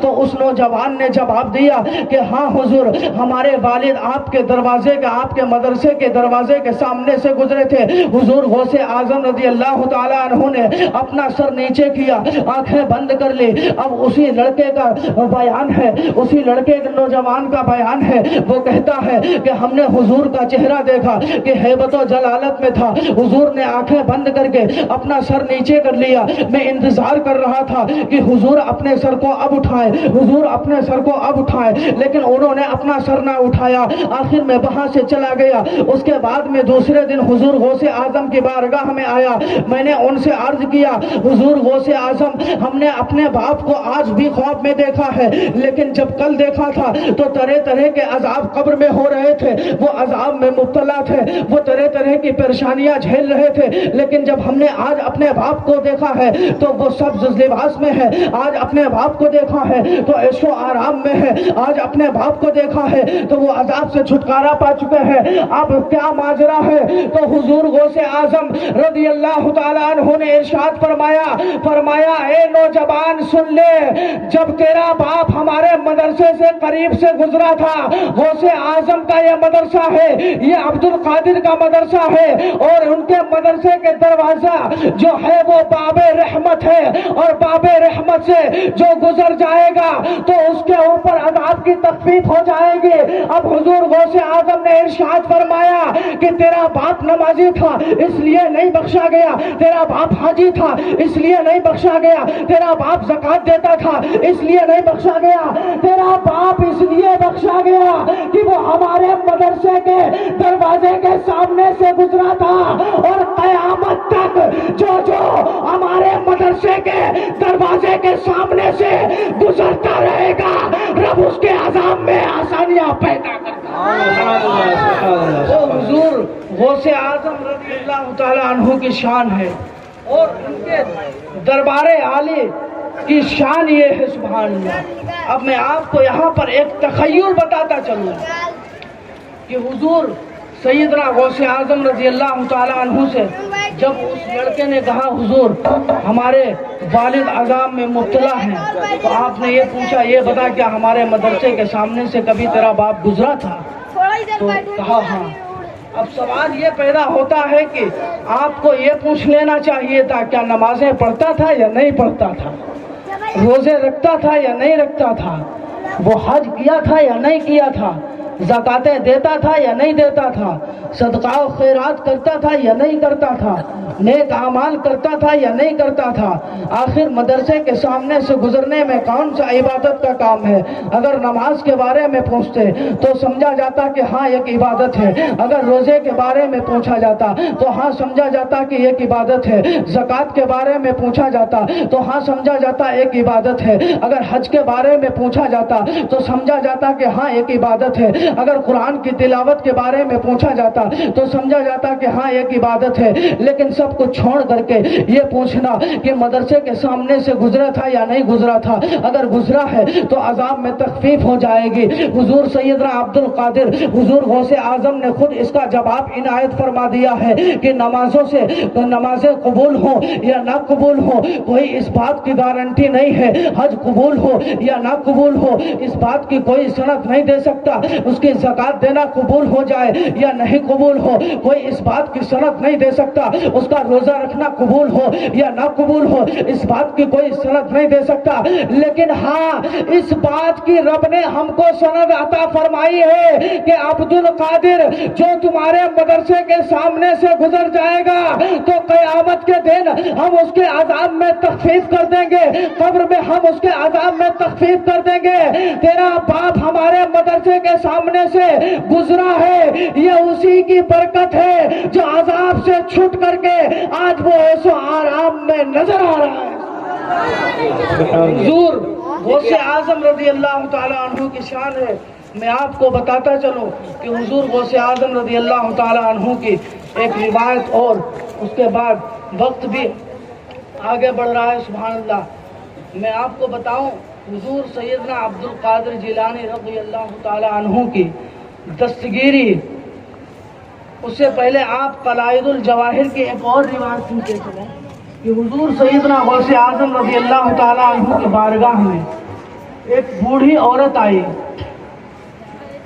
تو اس نوجوان نے جواب دیا کہ ہاں حضور، ہمارے والد آپ کے دروازے کے، آپ کے مدرسے کے دروازے کے سامنے سے گزرے تھے۔ حضور غوث اعظم رضی اللہ تعالیٰ عنہ نے اپنا سر نیچے کیا، آنکھیں بند کر لی۔ اب اسی لڑکے کا بیان ہے، اسی لڑکے کے نوجوان کا بیان ہے، وہ کہتا ہے کہ ہم نے حضور کا چہرہ دیکھا کہ ہیبت و جلالت میں تھا۔ حضور نے آنکھیں بند کر کے اپنا سر نیچے کر لیا۔ میں انتظار کر رہا تھا کہ حضور اپنے سر کو اب اٹھائے، حضور اپنے سر کو اب اٹھائے، لیکن انہوں نے اپنا سر نہ اٹھایا۔ آخر میں وہاں سے چلا گیا۔ اس کے بعد میں دوسرے دن حضور غوث اعظم کی بارگاہ میں آیا۔ میں نے ان سے عرض کیا، حضور غوث اعظم، ہم نے اپنے باپ کو آج بھی خواب میں دیکھا ہے، لیکن جب کل دیکھا تھا تو طرح طرح کے عذاب قبر میں ہو رہے تھے، وہ عذاب میں مبتلا تھے، وہ طرح طرح کی پریشانیاں جھیل رہے تھے، لیکن جب ہم نے آج اپنے باپ کو دیکھا ہے تو وہ سبز لباس میں ہے۔ آج اپنے باپ کو دیکھا ہے تو عیش و آرام میں ہے۔ آج اپنے باپ کو دیکھا ہے تو وہ عذاب سے چھٹکارا پا چکے ہیں۔ اب کیا ماجرا ہے؟ تو حضور غوث اعظم رضی اللہ تعالیٰ عنہ نے ارشاد فرمایا اے نوجوان سن لے، جب تیرا باپ ہمارے مدرسے سے قریب سے گزرا تھا، غوث اعظم کا یہ مدرسہ ہے، یہ عبد القادر کا مدرسہ ہے، اور ان کے مدرسے کے دروازہ جو ہے وہ باب رحمت ہے، اور باب رحمت سے جو گزر جائے گا تو اس کے اوپر عذاب کی تخفیف ہو جائے گی۔ اب حضور غوث اعظم نے ارشاد فرمایا کہ تیرا باپ نمازی تھا اس لیے نہیں بخشا گیا، تیرا باپ حاجی تھا اس لیے نہیں بخشا گیا، تیرا باپ زکوٰۃ دیتا تھا اس لیے نہیں بخشا گیا، تیرا باپ اس لیے بخشا گیا کہ وہ ہمارے مدرسے کے دروازے کے سامنے سے گزرا تھا، اور قیامت تک جو ہمارے مدرسے کے دروازے کے سامنے سے گزرتا رہے گا، رب اس کے عذاب میں آسانیاں پیدا کرتا ہے۔ وہ حضور غوث اعظم رضی اللہ تعالیٰ عنہ کی شان ہے، اور ان کے دربار عالی کی شان یہ ہے، سبحان اللہ۔ اب میں آپ کو یہاں پر ایک تخیل بتاتا چلوں کہ حضور سیدنا غوث اعظم رضی اللہ تعالیٰ عنہ سے جب اس لڑکے نے کہا حضور ہمارے والد عذاب میں مبتلا ہیں، تو آپ نے یہ پوچھا یہ بتا کیا ہمارے مدرسے کے سامنے سے کبھی تیرا باپ گزرا تھا؟ تو کہا ہاں۔ اب سوال یہ پیدا ہوتا ہے کہ آپ کو یہ پوچھ لینا چاہیے تھا کیا نمازیں پڑھتا تھا یا نہیں پڑھتا تھا، روزے رکھتا تھا یا نہیں رکھتا تھا، وہ حج کیا تھا یا نہیں کیا تھا، زکاتیں دیتا تھا یا نہیں دیتا تھا، صدقہ و خیرات کرتا تھا یا نہیں کرتا تھا، نیک اعمال کرتا تھا یا نہیں کرتا تھا۔ آخر مدرسے کے سامنے سے گزرنے میں کون سا عبادت کا کام ہے؟ اگر نماز کے بارے میں پوچھتے تو سمجھا جاتا کہ ہاں ایک عبادت ہے، اگر روزے کے بارے میں پوچھا جاتا تو ہاں سمجھا جاتا کہ ایک عبادت ہے، زکوٰۃ کے بارے میں پوچھا جاتا تو ہاں سمجھا جاتا ایک عبادت ہے، اگر حج کے بارے میں پوچھا جاتا تو سمجھا جاتا کہ ہاں ایک عبادت ہے، اگر قرآن کی تلاوت کے بارے میں پوچھا جاتا تو سمجھا جاتا کہ ہاں ایک عبادت ہے۔ لیکن سب کو چھوڑ کر کے یہ پوچھنا کہ مدرسے کے سامنے سے گزرا تھا یا نہیں گزرا تھا، اگر گزرا ہے تو عذاب میں تخفیف ہو جائے گی۔ حضور سیدنا عبد القادر حضور غوث اعظم نے خود اس کا جواب عنایت فرما دیا ہے کہ نمازوں سے نمازیں قبول ہوں یا نہ قبول ہوں کوئی اس بات کی گارنٹی نہیں ہے، حج قبول ہو یا نہ قبول ہو اس بات کی کوئی سند نہیں دے سکتا، اس کی زکوٰۃ دینا قبول ہو جائے یا نہیں قبول ہو کوئی اس بات کی سند نہیں دے سکتا، اس کا روزہ رکھنا قبول ہو یا نہ قبول ہو اس بات کی کوئی سند نہیں دے سکتا، لیکن ہاں اس بات کی رب نے ہم کو سند عطا فرمائی ہے کہ عبد القادر جو تمہارے مدرسے کے سامنے سے گزر جائے گا تو قیامت کے دن ہم اس کے عذاب میں تخفیف کر دیں گے، قبر میں ہم اس کے عذاب میں تخفیف کر دیں گے۔ تیرا باپ ہمارے مدرسے کے سامنے سے گزرا ہے، یہ اسی کی برکت ہے جو عذاب سے چھٹ کر کے آج وہ عیش و آرام میں نظر آ رہا ہے۔ حضور غوث اعظم رضی اللہ تعالیٰ عنہ کی شان ہے۔ میں آپ کو بتاتا چلوں کہ حضور غوث اعظم رضی اللہ تعالیٰ عنہ کی ایک روایت، اور اس کے بعد وقت بھی آگے بڑھ رہا ہے، سبحان اللہ۔ میں آپ کو بتاؤں حضور سیدنا عبد القادر جیلانی رضی اللہ تعالیٰ عنہ کی دستگیری، اس سے پہلے آپ قلائد الجواہر کی ایک اور روایت سنتے چلیں۔ کہ حضور سیدنا غوث اعظم رضی اللہ تعالیٰ عنہ کی بارگاہ میں ایک بوڑھی عورت آئی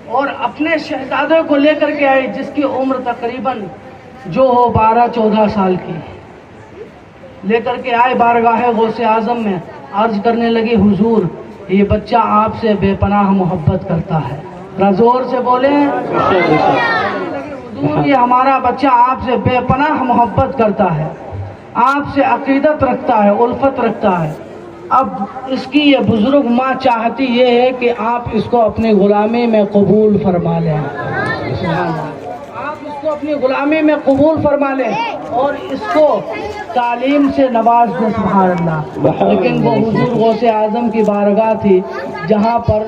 اور اپنے شہزادے کو لے کر کے آئی، جس کی عمر تقریباً جو ہو 12-14 سال کی، لے کر کے آئے بارگاہ غوث اعظم میں، عرض کرنے لگی حضور یہ بچہ آپ سے بے پناہ محبت کرتا ہے. ذرا زور سے بولیں. حضور یہ ہمارا بچہ آپ سے بے پناہ محبت کرتا ہے، آپ سے عقیدت رکھتا ہے، الفت رکھتا ہے. اب اس کی یہ بزرگ ماں چاہتی یہ ہے کہ آپ اس کو اپنی غلامی میں قبول فرما لیں. آپ اس کو اپنی غلامی میں قبول فرما لیں اور اس کو تعلیم سے نواز دیں. سبحان اللہ. لیکن وہ حضور غوث اعظم کی بارگاہ تھی جہاں پر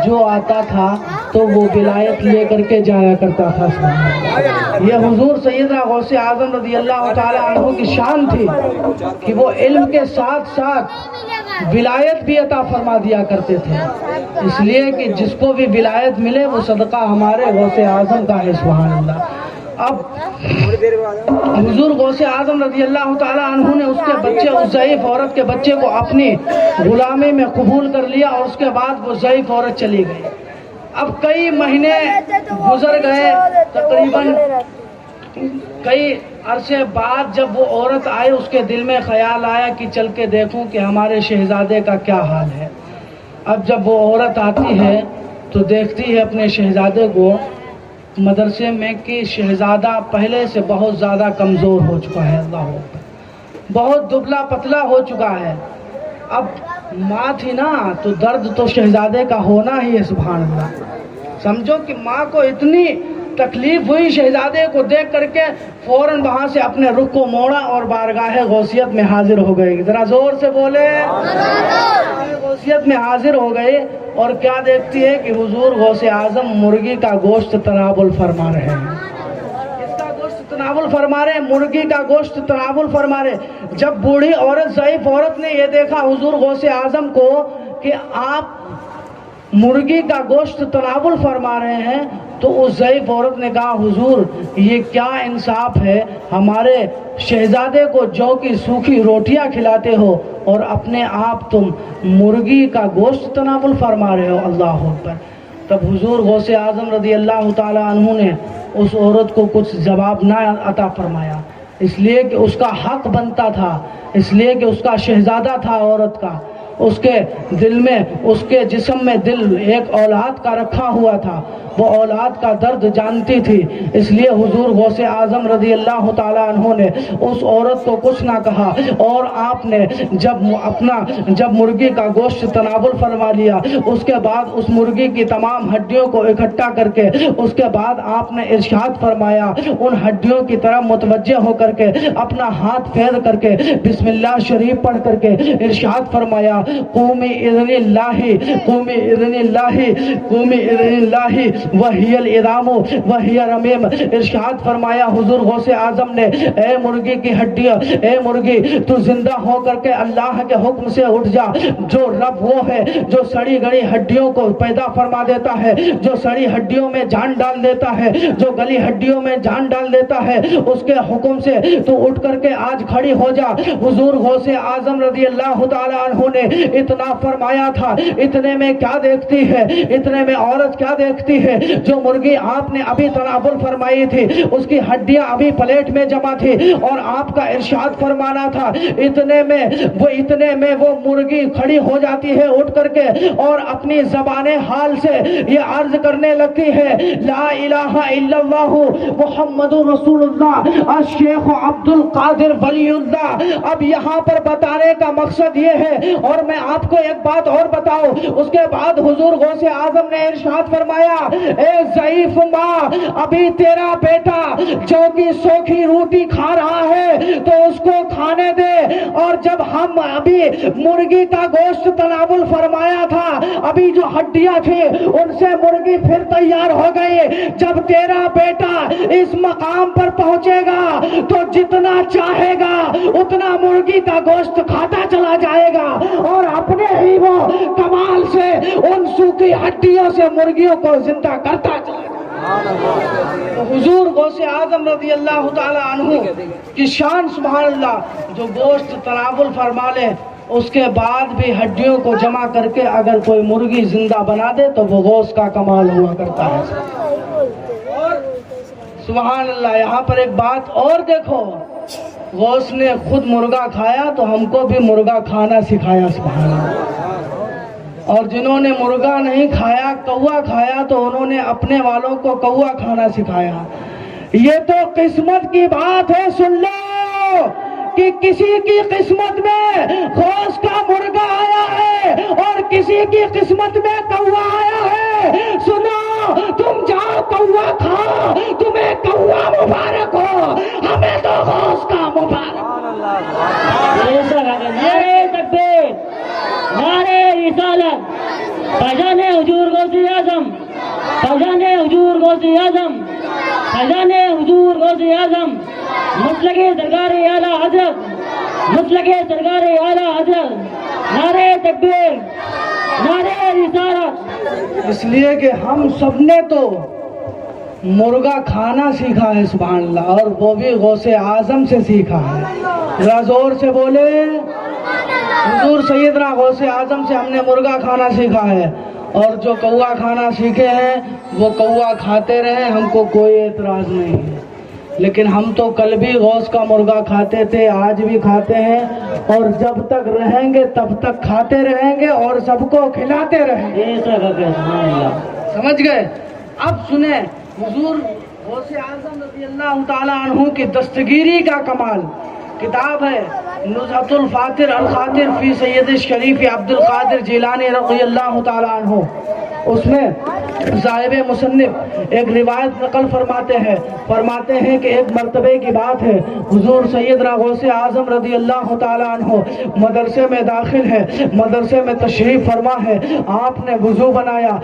جو آتا تھا تو وہ ولایت لے کر کے جایا کرتا تھا. سبحان اللہ. یہ حضور سیدنا غوث اعظم رضی اللہ تعالی عنہ کی شان تھی کہ وہ علم کے ساتھ ساتھ ولایت بھی عطا فرما دیا کرتے تھے، اس لیے کہ جس کو بھی ولایت ملے وہ صدقہ ہمارے غوث اعظم کا ہے. سبحان اللہ. اب حضور غوث اعظم رضی اللہ تعالی عنہ نے اس کے بچے، اس ضعیف عورت کے بچے کو اپنی غلامی میں قبول کر لیا اور اس کے بعد وہ ضعیف عورت چلی گئی. اب کئی مہینے گزر گئے، تقریباً کئی عرصے بعد جب وہ عورت آئی اس کے دل میں خیال آیا کہ چل کے دیکھوں کہ ہمارے شہزادے کا کیا حال ہے. اب جب وہ عورت آتی ہے تو دیکھتی ہے اپنے شہزادے کو مدرسے میں کہ شہزادہ پہلے سے بہت زیادہ کمزور ہو چکا ہے، اللہ اکبر، بہت دبلا پتلا ہو چکا ہے. اب ماں تھی نا تو درد تو شہزادے کا ہونا ہی ہے. سبحان اللہ. سمجھو کہ ماں کو اتنی تکلیف ہوئی شہزادے کو دیکھ کر کے، فوراً وہاں سے اپنے رخ کو موڑا اور بارگاہ غوثیت میں حاضر ہو گئے. ذرا زور سے بولے. غوثیت میں حاضر ہو گئے اور کیا دیکھتی ہے کہ حضور غوث اعظم مرغی کا گوشت تناول فرما رہے ہیں. اس کا گوشت تناول فرما رہے ہیں، مرغی کا گوشت تناول فرما رہے. جب بوڑھی عورت، ضعیف عورت نے یہ دیکھا حضور غوث اعظم کو کہ آپ مرغی کا گوشت تناول فرما رہے ہیں تو اس ضعیف عورت نے کہا حضور یہ کیا انصاف ہے، ہمارے شہزادے کو جو کی سوکھی روٹیاں کھلاتے ہو اور اپنے آپ تم مرغی کا گوشت تناول فرما رہے ہو. اللہ اکبر. تب حضور غوث اعظم رضی اللہ تعالی عنہ نے اس عورت کو کچھ جواب نہ عطا فرمایا، اس لیے کہ اس کا حق بنتا تھا، اس لیے کہ اس کا شہزادہ تھا عورت کا، اس کے دل میں، اس کے جسم میں دل ایک اولاد کا رکھا ہوا تھا، وہ اولاد کا درد جانتی تھی. اس لیے حضور غوث اعظم رضی اللہ تعالی عنہ نے اس عورت کو کچھ نہ کہا اور آپ نے جب مرغی کا گوشت تناول فرما لیا، اس کے بعد اس مرغی کی تمام ہڈیوں کو اکٹھا کر کے اس کے بعد آپ نے ارشاد فرمایا، ان ہڈیوں کی طرف متوجہ ہو کر کے اپنا ہاتھ پھیر کر کے بسم اللہ شریف پڑھ کر کے ارشاد فرمایا قومی اذن اللہ، قومی اذن اللہ، قومی اذن اللہ وہی الادام وہی رمیم. ارشاد فرمایا حضور غوث اعظم نے، اے مرغی کی ہڈیاں، اے مرغی تو زندہ ہو کر کے اللہ کے حکم سے اٹھ جا. جو رب وہ ہے جو سڑی گڑی ہڈیوں کو پیدا فرما دیتا ہے، جو سڑی ہڈیوں میں جان ڈال دیتا ہے، جو گلی ہڈیوں میں جان ڈال دیتا ہے، اس کے حکم سے تو اٹھ کر کے آج کھڑی ہو جا. حضور غوث اعظم رضی اللہ تعالی عنہ نے اتنا فرمایا تھا. اتنے میں کیا دیکھتی ہے، اتنے میں عورت کیا دیکھتی ہے، جو مرغی آپ نے ابھی تناول فرمائی تھی اس کی ہڈیاں ابھی پلیٹ میں جمع تھی اور آپ کا ارشاد فرمانا تھا. اتنے میں وہ مرغی کھڑی ہو جاتی ہے اٹھ کر کے اور اپنی زبان حال سے یہ عرض کرنے لگتی ہے لا الہ الا اللہ محمد رسول اللہ الشیخ عبد القادر ولی اللہ. اب یہاں پر بتانے کا مقصد یہ ہے، اور میں آپ کو ایک بات اور بتاؤں، اس کے بعد حضور غوث اعظم نے ارشاد فرمایا اے ضعیف ماں، ابھی تیرا بیٹا جو کہ سوکھی روٹی کھا رہا ہے تو اس کو کھانے دے. اور جب ہم ابھی مرغی کا گوشت تناول فرمایا تھا، ابھی جو ہڈیاں تھیں ان سے مرغی پھر تیار ہو گئی. جب تیرا بیٹا اس مقام پر پہنچے گا تو جتنا چاہے گا اتنا مرغی کا گوشت کھاتا چلا جائے گا اور اپنے ہی وہ کمال سے ان سوکھی ہڈیوں سے مرغیوں کو زندہ کرتا چلا جائے گا. حضور غوث اعظم رضی اللہ تعالی عنہ کی شان سبحان اللہ، جو گوشت تناول فرما لے اس کے بعد بھی ہڈیوں کو جمع کر کے اگر کوئی مرغی زندہ بنا دے تو وہ غوث کا کمال ہوا کرتا ہے سبحان اللہ۔ یہاں پر ایک بات اور دیکھو، غوث نے خود مرغا کھایا تو ہم کو بھی مرغا کھانا سکھایا سبحان اللہ، اور جنہوں نے مرغا نہیں کھایا کوا کھایا تو انہوں نے اپنے والوں کو کوا کھانا سکھایا۔ یہ تو قسمت کی بات ہے، سن لو کہ کسی کی قسمت میں غوث کا مرغا آیا ہے اور کسی کی قسمت میں کوا آیا ہے۔ سنو، تم جاؤ کوا کھاؤ، تمہیں کوا مبارک ہو، ہمیں تو غوث کا مبارک۔ نعرے تکبیر، نعرے رسالت، فیضان حضور غوث اعظم، فیضان حضور غوث اعظم، فیضان حضور غوث اعظم، مسلک سرکار اعلیٰ حضرت، مسلک سرکار اعلیٰ حضرت، نعرے تکبیر، نعرے رسالت۔ اس لیے کہ ہم سب نے تو مرغا کھانا سیکھا ہے سبحان اللہ، اور وہ بھی غوث اعظم سے سیکھا ہے۔ ذرا زور سے بولے، حضور سیدنا غوث اعظم سے ہم نے مرغا کھانا سیکھا ہے، اور جو کوا کھانا سیکھے ہیں وہ کوا کھاتے رہے، ہم کو کوئی اعتراض نہیں ہے۔ لیکن ہم تو کل بھی غوث کا مرغا کھاتے تھے، آج بھی کھاتے ہیں، اور جب تک رہیں گے تب تک کھاتے رہیں گے اور سب کو کھلاتے رہیں گے۔ سمجھ گئے؟ اب سنیں حضور غوث اعظم رضی اللہ تعالی عنہ کی دستگیری کا کمال، کتاب ہے نزہۃ الفاتر الخاطر فی سید الشریف عبد القادر جیلانی رضی اللہ تعالی عنہ، اس میں صاحب مصنف ایک روایت نقل فرماتے ہیں کہ ایک مرتبے کی بات ہے، حضور سیدنا غوث اعظم رضی اللہ تعالی عنہ مدرسے میں داخل ہے، مدرسے میں تشریف فرما ہے، آپ نے وضو بنایا،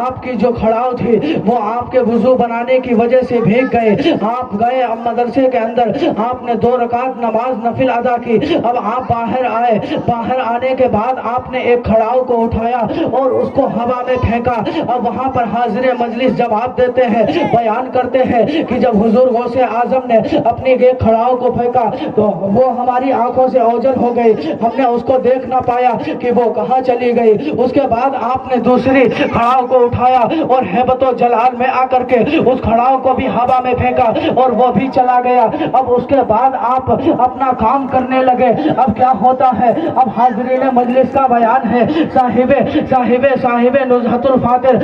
آپ کی جو کھڑاؤ تھی وہ آپ کے وضو بنانے کی وجہ سے بھیگ گئے، آپ گئے اب مدرسے کے اندر، آپ نے 2 رکعت نماز نفل ادا کی، اب آپ باہر آئے، باہر آنے کے بعد آپ نے ایک کھڑاؤ کو اٹھایا اور اس کو ہوا میں پھینکا۔ اب وہاں پر حاضر مجلس جواب دیتے ہیں، بیان کرتے ہیں کہ جب حضور غوث اعظم نے اپنی ایک کھڑاؤ کو پھینکا تو وہ ہماری آنکھوں سے اوجھل ہو گئی، ہم نے اس کو دیکھ نہ پایا کہ وہ کہاں چلی گئی۔ اس کے بعد آپ نے دوسری کھڑاؤ کو اٹھایا اور ہیبت و جلال میں آ کر کے اس کھڑاؤ کو بھی ہوا میں پھینکا اور وہ بھی چلا گیا۔ اب اس کے بعد آپ اپنا کام کرنے لگے۔ اب کیا ہوتا ہے، اب حاضرین مجلس کا بیان ہے، صاحب نزہۃ الفاتر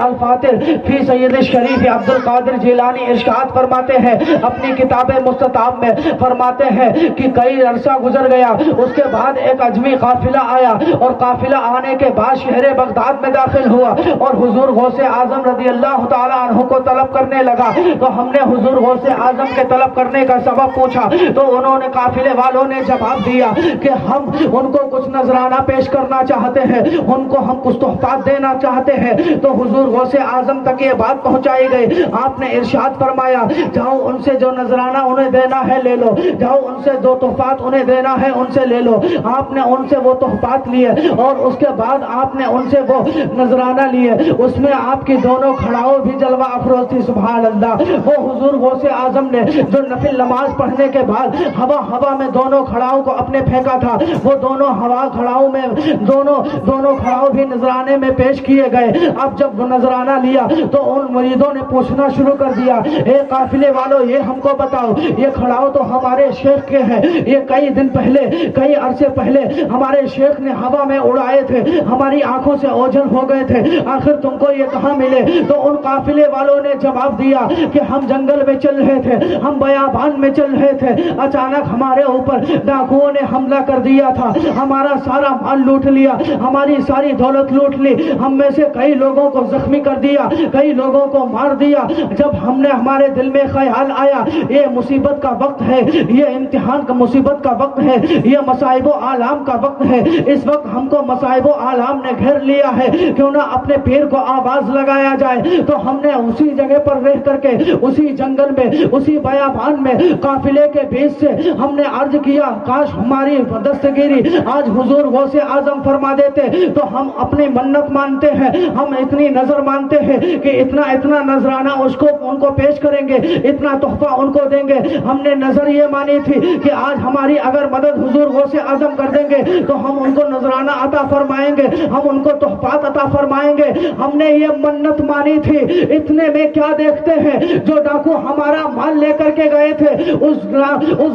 الفاتر فی سید الشریف عبد القادر جیلانی ارشاد فرماتے ہیں اپنی کتاب مستطاب میں، فرماتے ہیں کہ کئی عرصہ گزر گیا، اس کے بعد ایک اجمی قافلہ آیا اور قافلہ آنے کے بعد شہر بغداد میں داخل ہوا اور حضور غوث اعظم رضی اللہ تعالی عنہ کو طلب کرنے لگا۔ تو ہم نے حضور غوث اعظم کے طلب کرنے کا سبب پوچھا تو انہوں نے، قافلے والوں نے جواب دیا کہ ہم ان کو کچھ نذرانہ پیش کرنا چاہتے ہیں، ان کو ہم کچھ تحفات دینا چاہتے ہیں۔ تو حضور غوث اعظم تک یہ بات پہنچائی گئی، آپ نے ارشاد فرمایا جاؤ ان سے جو نذرانہ انہیں دینا ہے لے لو، جاؤ ان سے جو تحفات انہیں دینا ہے ان سے لے لو۔ آپ نے ان سے وہ تحفات لیے اور اس کے بعد آپ نے ان سے وہ نذرانہ لیے، اس میں آپ کی دونوں کھڑاؤ بھی جلوہ افروز تھی سبحان اللہ۔ وہ حضور غوث اعظم نے جو نفل نماز پڑھنے کے بعد ہوا میں دونوں کھڑاؤں کو اپنے پھینکا تھا، وہ دونوں کھڑاؤں میں دونوں کھڑاؤ بھی نذرانے میں پیش کیے گئے۔ اب جب وہ نذرانہ لیا تو ان مریدوں نے پوچھنا شروع کر دیا، اے قافلے والوں یہ ہم کو بتاؤ، یہ کھڑاؤ تو ہمارے شیخ کے ہیں، یہ کئی دن پہلے، کئی عرصے پہلے ہمارے شیخ نے ہوا میں اڑائے تھے، ہماری آنکھوں سے اوجھل ہو گئے تھے، آخر تم کو یہ کہاں ملے؟ تو ان قافلے والوں نے جواب دیا کہ ہم جنگل میں چل رہے تھے، ہم بیابان میں چل رہے تھے، اچانک ہمارے اوپر ڈاکوؤں نے حملہ کر دیا تھا، ہمارا سارا مال لوٹ لیا، ہماری ساری دولت لوٹ لی، ہم میں سے کئی لوگوں کو زخمی کر دیا، کئی لوگوں کو مار دیا۔ جب ہم نے، ہمارے دل میں خیال آیا یہ مصیبت کا وقت ہے، یہ امتحان کا مصیبت کا وقت ہے، یہ مصائب و آلام کا وقت ہے، اس وقت ہم کو مصائب و آلام نے گھیر لیا ہے، کیوں نہ اپنے پیر کو آواز لگایا جائے۔ تو ہم نے اسی جگہ پر رہ کر کے، اسی جنگل میں، اسی بیابان میں قافلے کے بیچ سے ہم نے عرض کیا کاش ہماری دستگیری آج حضور غوث اعظم فرما دیتے تو ہم اپنی منت مانتے ہیں, ہم اتنی نظر مانتے ہیں کہ اتنا نذرانہ ان کو پیش کریں گے, اتنا تحفہ ان کو دیں گے. ہم نے نظر یہ مانی تھی کہ آج ہماری اگر مدد حضور غوث اعظم کر دیں گے تو ہم ان کو نذرانہ عطا فرمائیں گے, ہم ان کو تحفات عطا فرمائیں گے. ہم نے یہ منت مانی تھی. اتنے میں کیا دیکھتے ہیں, جو ڈاکو ہمارا مال لے کر کے گئے تھے, اس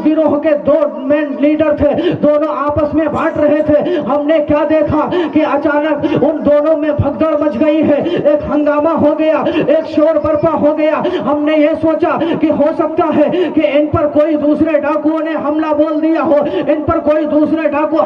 گروہ کے دو مین لیڈر تھے, دونوں آپس میں بانٹ رہے تھے. ہم نے کیا دیکھا کہ اچانک ان دونوں میں بھگدڑ مچ گئی ہے, ایک ہنگامہ ہو گیا, ایک شور برپا ہو گیا. ہم نے یہ سوچا کہ ہو سکتا ہے کہ ان پر کوئی دوسرے ڈاکوؤں نے حملہ بول دیا ہو, ان پر کوئی دوسرے ڈاکو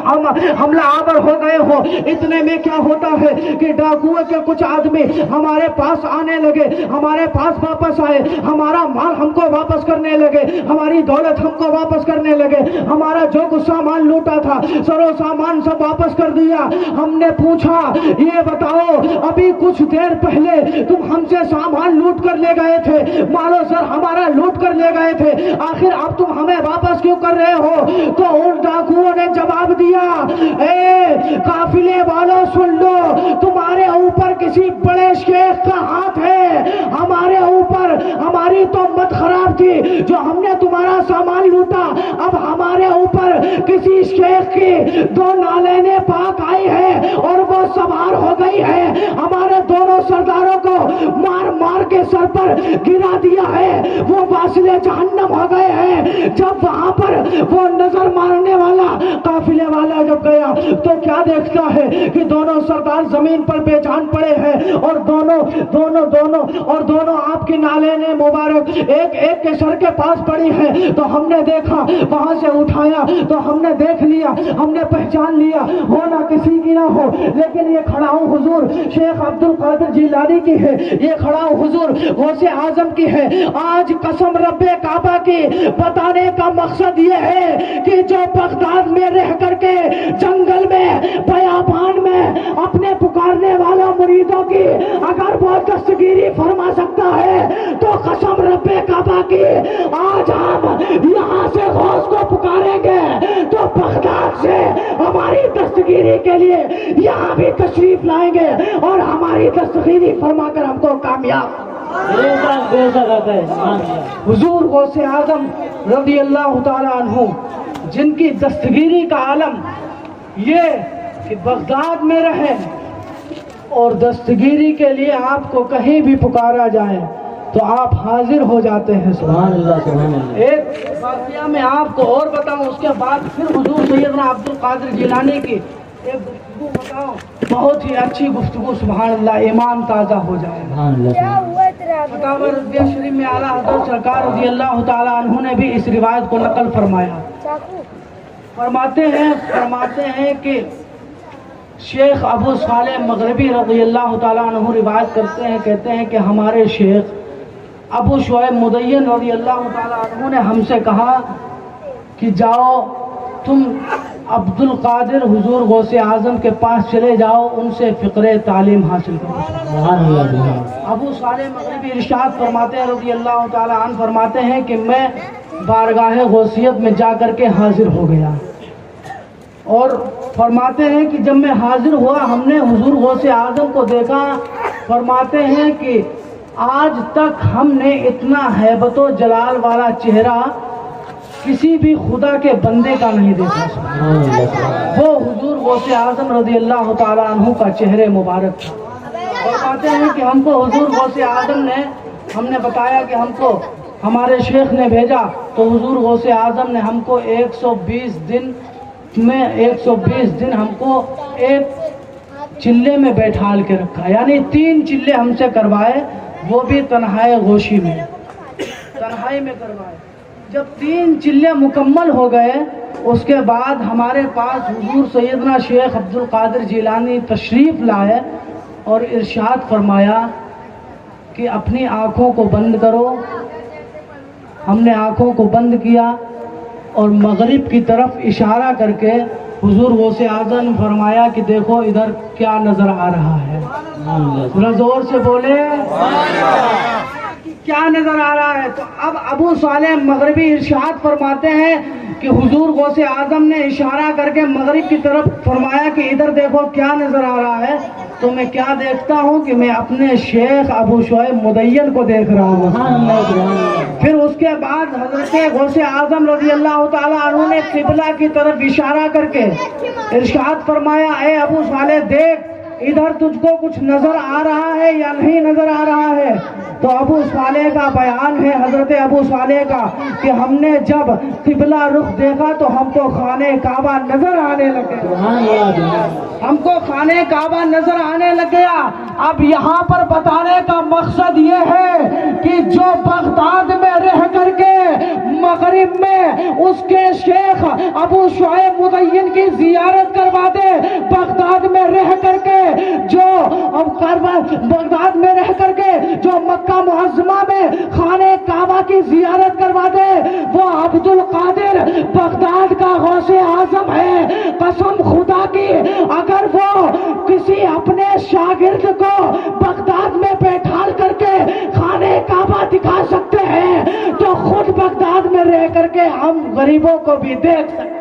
حملہ آور ہو گئے ہو. اتنے میں کیا ہوتا ہے کہ ڈاکوؤں کے کچھ آدمی ہمارے پاس آنے لگے, ہمارے پاس واپس آئے, ہمارا مال ہم کو واپس کرنے لگے, ہماری دولت ہم کو واپس کرنے لگے, ہمارا جو کچھ سامان لوٹا تھا سر و سامان سب واپس کر دیا. ہم نے پوچھا, یہ بتاؤ ابھی کچھ دیر پہلے تم ہم سے سامان لوٹ کر لے گئے تھے, مالو سر ہمارا لوٹ کر لے گئے تھے, آخر اب تم ہمیں واپس کیوں کر رہے ہو؟ تو ان ڈاکوؤں نے جواب دیا, اے قافلے والوں سن لو, تمہارے اوپر کسی بڑے شیخ کا ہاتھ ہے, ہمارے اوپر ہماری تو مت خراب تھی جو ہم نے تمہارا سامان لوٹا, اب ہمارے اوپر کسی شیخ کی دو نالینیں پاک آئی ہے اور وہ سوار ہو گئی ہے, ہمارے دونوں سرداروں کو مار مار کے سر پر گرا دیا ہے, وہ واصلے جہنم ہو گئے ہیں. جب وہاں پر وہ نظر مارنے والا قافلے والا جب گیا تو کیا دیکھتا ہے کہ دونوں سردار زمین پر بے جان پڑے ہیں اور دونوں آپ کی نالینیں مبارک ایک ایک کے سر کے پاس پڑی ہے. تو ہم نے دیکھا, وہاں سے اٹھایا تو ہم نے دیکھ لیا, ہم نے پہچان لیا, ہونا کسی کی نہ ہو لیکن یہ کھڑا ہوں حضور شیخ عبد القادر جیلانی کی ہے, یہ کھڑا ہوں حضور غوث اعظم کی ہے. آج قسم رب کعبہ کی بتانے کا مقصد یہ ہے کہ جو بغداد میں رہ کر کے جنگل میں بیابان میں اپنے پکارنے والا مریدوں کی اگر وہ دستگیری فرما سکتا ہے تو قسم رب کعبہ کی آج ہم یہاں سے غوث کو پکاریں گے تو بغداد سے ہماری دستگیری کے لیے یہاں بھی تشریف لائیں گے اور ہماری دستگیری فرما کر ہم کو کامیاب. حضور غوث اعظم رضی اللہ تعالی عنہ جن کی دستگیری کا عالم یہ کہ بغداد میں رہے اور دستگیری کے لیے آپ کو کہیں بھی پکارا جائے تو آپ حاضر ہو جاتے ہیں. سبحان اللہ سبحان اللہ. ایک واقعہ میں آپ کو اور بتاؤں, اس کے بعد پھر حضور سیدنا عبد القادر جیلانی کی ایک گفتگو بتاؤں, بہت ہی اچھی گفتگو, سبحان اللہ, ایمان تازہ ہو جائے. فتاوی رضویہ شریف میں اعلیٰ حضرت سرکار رضی اللہ تعالیٰ عنہ نے بھی اس روایت کو نقل فرمایا. فرماتے ہیں کہ شیخ ابو صالح مغربی رضی اللہ تعالیٰ عنہ روایت کرتے ہیں, کہتے ہیں کہ ہمارے شیخ ابو شعیب مدین رضی اللہ تعالیٰ عنہ نے ہم سے کہا کہ جاؤ تم عبد القادر حضور غوث اعظم کے پاس چلے جاؤ, ان سے فقہ تعلیم حاصل کرو. ابو صالح مغربی ارشاد فرماتے ہیں رضی اللہ تعالیٰ عنہ, فرماتے ہیں کہ میں بارگاہ غوثیت میں جا کر کے حاضر ہو گیا اور فرماتے ہیں کہ جب میں حاضر ہوا ہم نے حضور غوث اعظم کو دیکھا. فرماتے ہیں کہ آج تک ہم نے اتنا ہیبت و جلال والا چہرہ کسی بھی خدا کے بندے کا نہیں دیکھا. وہ حضور غوث اعظم رضی اللہ تعالیٰ عنہ کا چہرے مبارک تھا. فرماتے ہیں کہ ہم کو حضور غوث اعظم نے, ہم نے بتایا کہ ہم کو ہمارے شیخ نے بھیجا تو حضور غوث اعظم نے ہم کو 120 دن ہم کو ایک چلے میں بیٹھال کے رکھا, یعنی 3 چلے ہم سے کروائے, وہ بھی تنہائی غوشی میں, تنہائی میں کروائے. جب 3 چلے مکمل ہو گئے اس کے بعد ہمارے پاس حضور سیدنا شیخ عبد القادر جیلانی تشریف لائے اور ارشاد فرمایا کہ اپنی آنکھوں کو بند کرو. ہم نے آنکھوں کو بند کیا اور مغرب کی طرف اشارہ کر کے حضور غوث اعظم نے فرمایا کہ دیکھو ادھر کیا نظر آ رہا ہے. ذرا زور سے بولے. کیا نظر آ رہا ہے؟ تو اب ابو صالح مغربی ارشاد فرماتے ہیں کہ حضور غوث اعظم نے اشارہ کر کے مغرب کی طرف فرمایا کہ ادھر دیکھو کیا نظر آ رہا ہے. تو میں کیا دیکھتا ہوں کہ میں اپنے شیخ ابو شعیب مدین کو دیکھ رہا ہوں. پھر اس کے بعد حضرت غوث اعظم رضی اللہ تعالیٰ عنہ نے قبلہ کی طرف اشارہ کر کے ارشاد فرمایا اے ابو صالح دیکھ ادھر تجھ کو کچھ نظر آ رہا ہے یا نہیں نظر آ رہا ہے؟ تو ابو صالح کا بیان ہے حضرت ابو صالح کا کہ ہم نے جب قبلہ رخ دیکھا تو ہم کو خانہ کعبہ نظر آنے لگے. ہم کو خانہ کعبہ نظر آنے لگے. اب یہاں پر بتانے کا مقصد یہ ہے کہ جو بغداد میں رہ کر کے مغرب میں اس کے شیخ ابو شعیب مدین کی زیارت کروا دے, بغداد میں رہ کر کے جو بغداد میں رہ کر کے جو مکہ معظمہ میں خانہ کعبہ کی زیارت کروا دے, وہ عبد القادر بغداد کا غوث اعظم ہے. قسم خدا کی اگر وہ کسی اپنے شاگرد کو بغداد میں بیٹھا کر کے خانہ کعبہ دکھا سکتے ہیں تو خود بغداد میں رہ کر کے ہم غریبوں کو بھی دیکھ سکتے ہیں,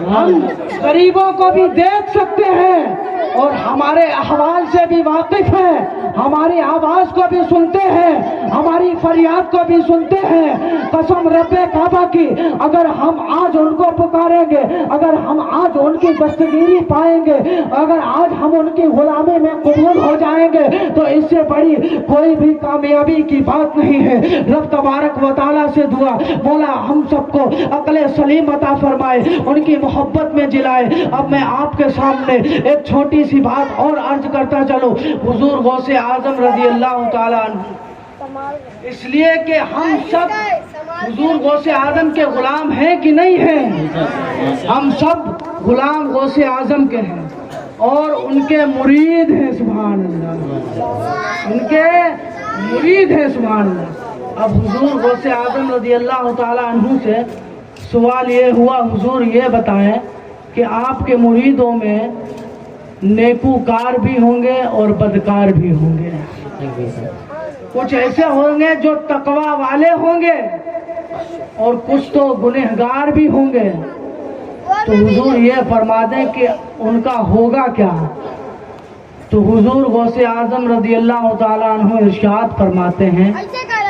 ہم غریبوں کو بھی دیکھ سکتے ہیں اور ہمارے احوال سے بھی واقف ہیں, ہماری آواز کو بھی سنتے ہیں, ہماری فریاد کو بھی سنتے ہیں. قسم رب کعبہ کی اگر ہم آج ان کو پکاریں گے, اگر ہم آج ان کی دستگیری پائیں گے, اگر آج ہم ان کی غلامی میں قبول ہو جائیں گے تو اس سے بڑی کوئی بھی کامیابی کی بات نہیں ہے. رب تبارک و تعالیٰ سے دعا مولا ہم سب کو عقل سلیم عطا فرمائے, ان کی محبت میں جلائے. اب میں آپ کے سامنے ایک چھوٹی سی بات اور عرض کرتا چلو. حضور غوث اعظم رضی اللہ تعالیٰ عنہ اس لیے کہ ہم سب حضور غوث اعظم کے غلام ہیں کہ نہیں ہیں؟ ہم سب غلام غوث اعظم کے ہیں اور ان کے مرید ہیں. سبحان اللہ, ان کے مرید ہیں. سبحان اللہ. اب حضور غوث اعظم رضی اللہ تعالیٰ عنہ سے سوال یہ ہوا حضور یہ بتائیں کہ آپ کے مریدوں میں نیکوکار بھی ہوں گے اور بدکار بھی ہوں گے, کچھ ایسے ہوں گے جو تقوی والے ہوں گے اور کچھ تو گنہگار بھی ہوں گے. تو حضور یہ فرما دیں کہ ان کا ہوگا کیا؟ تو حضور غوث اعظم رضی اللہ تعالیٰ عنہ ارشاد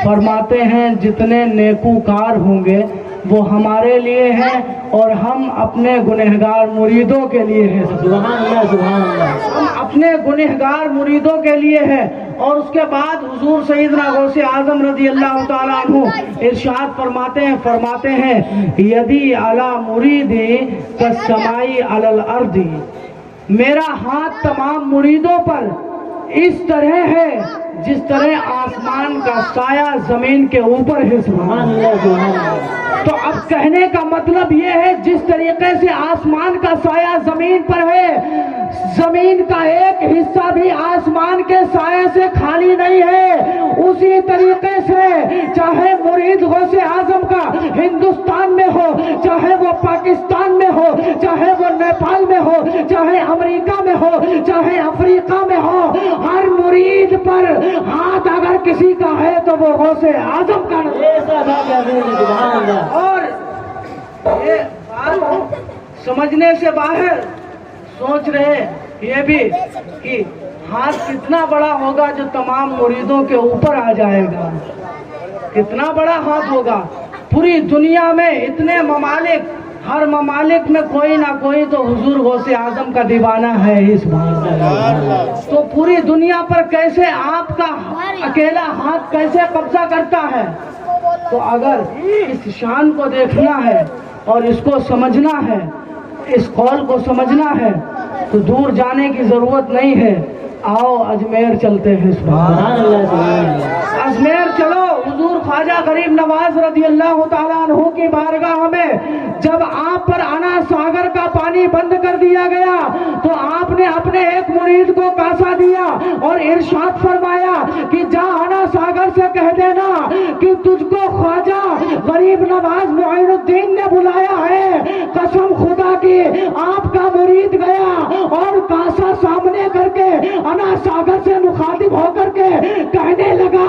فرماتے ہیں جتنے نیکوکار ہوں گے وہ ہمارے لیے ہیں اور ہم اپنے گنہگار مریدوں کے لیے ہیں. سبحان اللہ, سبحان اللہ. ہم اپنے گنہگار مریدوں کے لیے ہیں. اور اس کے بعد حضور سیدنا غوث اعظم رضی اللہ تعالیٰ عنہ ارشاد فرماتے ہیں یدی علی مریدی کالسماء علی الارض, میرا ہاتھ تمام مریدوں پر اس طرح ہے جس طرح آسمان کا سایہ زمین کے اوپر ہے. سبحان اللہ, سبحان اللہ. تو اب کہنے کا مطلب یہ ہے جس طریقے سے آسمان کا سایہ زمین پر ہے, زمین کا ایک حصہ بھی آسمان کے سائے سے خالی نہیں ہے. اسی طریقے سے چاہے مرید غوث اعظم کا ہندوستان میں ہو, چاہے وہ پاکستان میں ہو, چاہے وہ نیپال میں ہو, چاہے امریکہ میں ہو, چاہے افریقہ میں ہو, ہر مرید پر ہاتھ اگر کسی کا ہے تو وہ غوث اعظم کا ہے. اور یہ بات سمجھنے سے باہر سوچ رہے یہ بھی کہ ہاتھ کتنا بڑا ہوگا جو تمام مریدوں کے اوپر آ جائے گا, کتنا بڑا ہاتھ ہوگا. پوری دنیا میں اتنے ممالک, ہر ممالک میں کوئی نہ کوئی تو حضور غوث اعظم کا دیوانہ ہے. اس بات تو پوری دنیا پر کیسے آپ کا اکیلا ہاتھ کیسے قبضہ کرتا ہے؟ تو اگر اس شان کو دیکھنا ہے اور اس کو سمجھنا ہے, اس قول کو سمجھنا ہے تو دور جانے کی ضرورت نہیں ہے. آؤ اجمیر چلتے ہیں. سبحان اللہ, اجمیر چلو. حضور خواجہ غریب نواز رضی اللہ تعالیٰ عنہ کی بارگاہ میں جب آپ پر انا ساگر کا پانی بند کر دیا گیا تو آپ نے اپنے ایک مرید کو کاسا دیا اور ارشاد فرمایا کہ جا انا ساگر سے کہہ دینا کہ تجھ کو خواجہ غریب نواز معین الدین نے بلایا ہے. قسم خدا کی آپ کا مرید گیا اور کاسا سامنے کر کے انا ساگر سے مخاطب ہو کر کے کہنے لگا